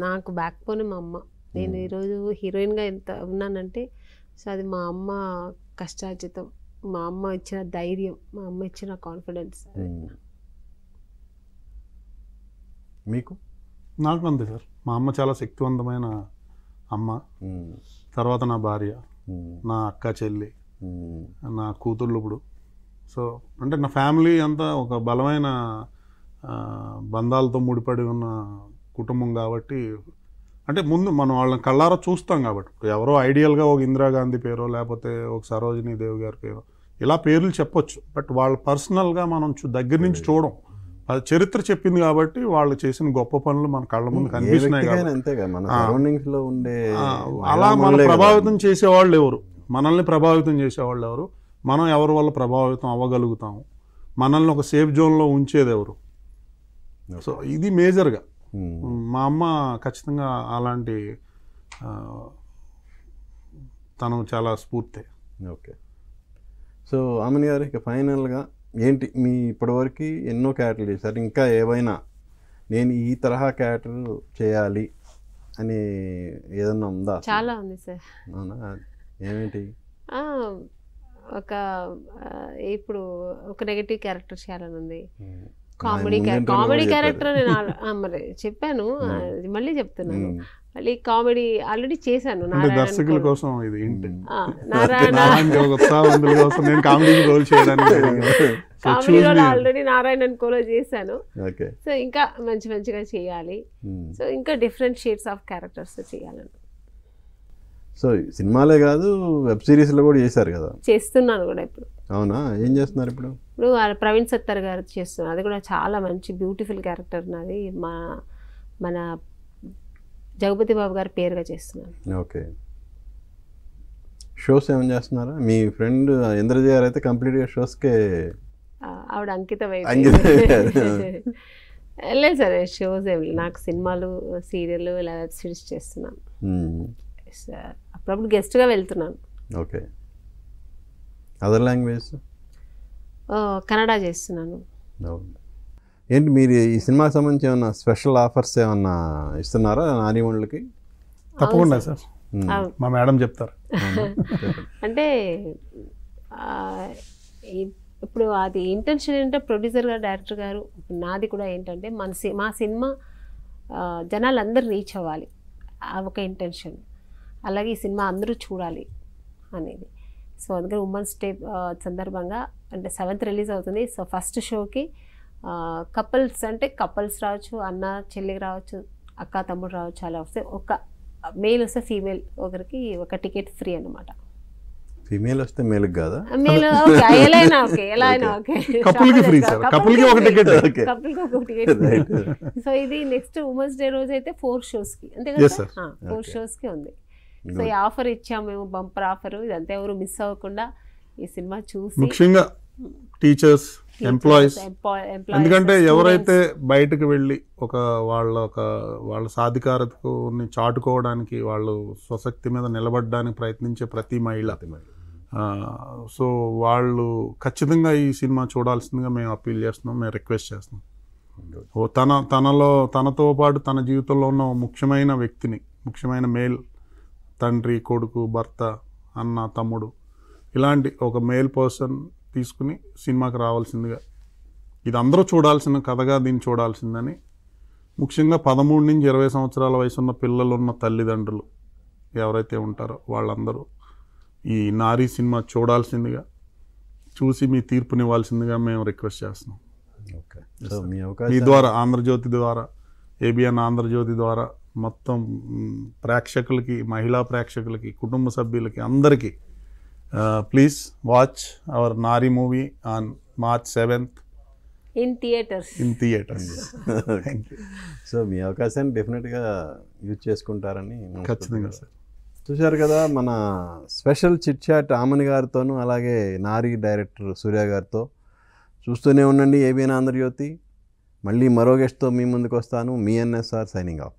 Speaker 3: నాకు బ్యాక్ బోన్ మా అమ్మ. నేను ఈరోజు హీరోయిన్గా ఎంత ఉన్నానంటే సో అది మా అమ్మ కష్టార్జితం, మా అమ్మ ఇచ్చిన ధైర్యం, మా అమ్మ ఇచ్చిన కాన్ఫిడెన్స్.
Speaker 1: మీకు?
Speaker 2: నాకు అంతే సార్, మా అమ్మ చాలా శక్తివంతమైన అమ్మ, తర్వాత నా భార్య, నా అక్క చెల్లి, నా కూతుళ్ళు. ఇప్పుడు సో అంటే నా ఫ్యామిలీ అంతా ఒక బలమైన బంధాలతో ముడిపడి ఉన్న కుటుంబం కాబట్టి అంటే ముందు మనం వాళ్ళని కళ్ళారా చూస్తాం కాబట్టి ఎవరో ఐడియల్గా ఒక ఇందిరాగాంధీ పేరో లేకపోతే ఒక సరోజినీ దేవి గారి పేరో ఇలా పేర్లు చెప్పొచ్చు, బట్ వాళ్ళ పర్సనల్గా మనం దగ్గర నుంచి చూడం. అది చరిత్ర చెప్పింది కాబట్టి వాళ్ళు చేసిన గొప్ప పనులు మన కళ్ళ ముందు కనిపిస్తున్నాయి కాబట్టి అలా మన ప్రభావితం చేసేవాళ్ళు ఎవరు, మనల్ని ప్రభావితం చేసేవాళ్ళు ఎవరు, మనం ఎవరి వల్ల ప్రభావితం అవ్వగలుగుతాము, మనల్ని ఒక సేఫ్ జోన్లో ఉంచేది ఎవరు. సో ఇది మేజర్గా మా అమ్మ ఖచ్చితంగా అలాంటి తను చాలా స్ఫూర్తి.
Speaker 1: ఓకే. సో ఆమని గారు ఇక ఫైనల్గా ఏంటి మీ ఇప్పటివరకు ఎన్నో క్యారెక్టర్లు చేశారు, ఇంకా ఏవైనా నేను ఈ తరహా క్యారెక్టర్ చేయాలి అని ఏదన్నా ఉందా?
Speaker 3: చాలా ఉంది సార్.
Speaker 1: అవునా? ఏమిటి?
Speaker 3: ఇప్పుడు ఒక నెగటివ్ క్యారెక్టర్ చేయాలని ఉంది, కామెడీ క్యారెక్టర్ నేను మరి చెప్పాను, మళ్ళీ చెప్తున్నాను. మళ్ళీ కామెడీ ఆల్రెడీ చేశాను.
Speaker 2: దర్శకుల కోసం ఇది కామెడీలో
Speaker 3: ఆల్రెడీ నారాయణన్ కోలో చేశాను. సో ఇంకా మంచిగా చేయాలి, సో ఇంకా డిఫరెంట్ షేడ్స్ ఆఫ్ క్యారెక్టర్స్ చేయాలని.
Speaker 1: సో సినిమాలే కాదు వెబ్ సిరీస్లో కూడా చేశారు కదా?
Speaker 3: చేస్తున్నాను కూడా ఇప్పుడు.
Speaker 1: అవునా? ఏం చేస్తున్నారు ఇప్పుడు?
Speaker 3: ఇప్పుడు ప్రవీణ్ సత్తర్ గారు చేస్తున్నారు, అది కూడా చాలా మంచి బ్యూటిఫుల్ క్యారెక్టర్. నాది మన జగపతి బాబు గారి పేరుగా చేస్తున్నాను.
Speaker 1: ఓకే. షోస్ ఏమైనా చేస్తున్నారా? మీ ఫ్రెండ్ ఇంద్రజయ గారు అయితే కంప్లీట్గా షోస్కే
Speaker 3: ఆవిడ అంకితం లేదు సార్. షోస్ ఏమి, నాకు సినిమాలు, సీరియల్ ఇలా వెబ్ సిరీస్ చేస్తున్నాను. అప్పుడప్పుడు గెస్ట్గా వెళ్తున్నాను.
Speaker 1: ఓకే. Other language?
Speaker 3: కన్నడ చేస్తున్నాను.
Speaker 1: ఏంటి మీరు ఈ సినిమాకి సంబంధించి ఏమన్నా స్పెషల్ ఆఫర్స్ ఏమన్నా ఇస్తున్నారా నాని వాళ్ళకి?
Speaker 2: తప్పకుండా సార్, మా మేడం చెప్తారు.
Speaker 3: అంటే ఇప్పుడు అది ఇంటెన్షన్ ఏంటంటే ప్రొడ్యూసర్ గారు, డైరెక్టర్ గారు, నాది కూడా ఏంటంటే మా సినిమా జనాలందరూ రీచ్ అవ్వాలి, ఒక ఇంటెన్షన్. అలాగే ఈ సినిమా అందరూ చూడాలి అనేది. సో అందుకని ఉమెన్స్ డే సందర్భంగా అంటే 7th రిలీజ్ అవుతుంది. సో ఫస్ట్ షోకి కపుల్స్ అంటే కపుల్స్ రావచ్చు, అన్న చెల్లికి రావచ్చు, అక్క తమ్ముడు రావచ్చు, అలా వస్తే ఒక మేల్ వస్తే ఫీమేల్ ఒకరికి ఒక టికెట్ ఫ్రీ అనమాట.
Speaker 1: ఫీమేల్ వస్తే మేల్ కాదా?
Speaker 3: మేల్ ఓకే, ఎలా అయినా ఓకే, ఎలా అయినా ఓకే.
Speaker 2: కపుల్కి ఫ్రీ సార్, కపుల్కి ఒక టికెట్,
Speaker 3: కపుల్కి ఒక టికెట్. సో ఇది నెక్స్ట్ ఉమెన్స్ డే రోజు అయితే 4 షోస్కి, అంతే కదా? 4 షోస్కి ఉంది. సో ఈ ఆఫర్ ఇచ్చాము మేము, బంపర్ ఆఫర్. ఇదంతా ఎవరు మిస్ అవ్వకుండా ఈ సినిమా చూసి,
Speaker 2: ముఖ్యంగా టీచర్స్, ఎంప్లాయీస్, ఎందుకంటే ఎవరైతే బయటకు వెళ్ళి వాళ్ళ సాధికారతకు చాటుకోవడానికి, వాళ్ళు స్వశక్తి మీద నిలబడడానికి ప్రయత్నించే ప్రతి మహిళ, సో వాళ్ళు ఖచ్చితంగా ఈ సినిమా చూడాల్సిందిగా మేము అప్పీల్ చేస్తున్నాం, మేము రిక్వెస్ట్ చేస్తున్నాం.
Speaker 1: గుడ్.
Speaker 2: తనతో పాటు తన జీవితంలో ఉన్న ఓ ముఖ్యమైన వ్యక్తిని, ముఖ్యమైన మేల్, తండ్రి, కొడుకు, భర్త, అన్న, తమ్ముడు, ఇలాంటి ఒక మేల్ పర్సన్ తీసుకుని సినిమాకి రావాల్సిందిగా, ఇది అందరూ చూడాల్సిన కథగా దీన్ని చూడాల్సిందని, ముఖ్యంగా 13 నుంచి 20 సంవత్సరాల వయసు ఉన్న పిల్లలు ఉన్న తల్లిదండ్రులు ఎవరైతే ఉంటారో వాళ్ళందరూ ఈ నారీ సినిమా చూడాల్సిందిగా, చూసి మీ తీర్పునివ్వాల్సిందిగా మేము రిక్వెస్ట్ చేస్తున్నాం.
Speaker 1: ఓకే. సో మీ
Speaker 2: మీ
Speaker 1: అవకాశం
Speaker 2: ద్వారా, ఆంధ్రజ్యోతి ద్వారా, ఏబిఎన్ ఆంధ్రజ్యోతి ద్వారా మొత్తం ప్రేక్షకులకి, మహిళా ప్రేక్షకులకి, కుటుంబ సభ్యులకి అందరికీ please watch our Nari movie on March 7th
Speaker 3: in theatres.
Speaker 2: Thank you.
Speaker 1: So మీ అవకాశాన్ని డెఫినెట్గా యూజ్ చేసుకుంటారని
Speaker 2: ఖచ్చితంగా సార్.
Speaker 1: చూశారు కదా మన స్పెషల్ చిట్ చాట్ ఆమని గారితోనూ, అలాగే నారీ డైరెక్టర్ సూర్య గారితో. చూస్తూనే ఉండండి ఏబిఎన్ ఆంధ్రజ్యోతి. మళ్ళీ మరో గెస్ట్తో మీ ముందుకు వస్తాను. మీ ఎన్ఎస్ఆర్ సైనింగ్ ఆఫ్.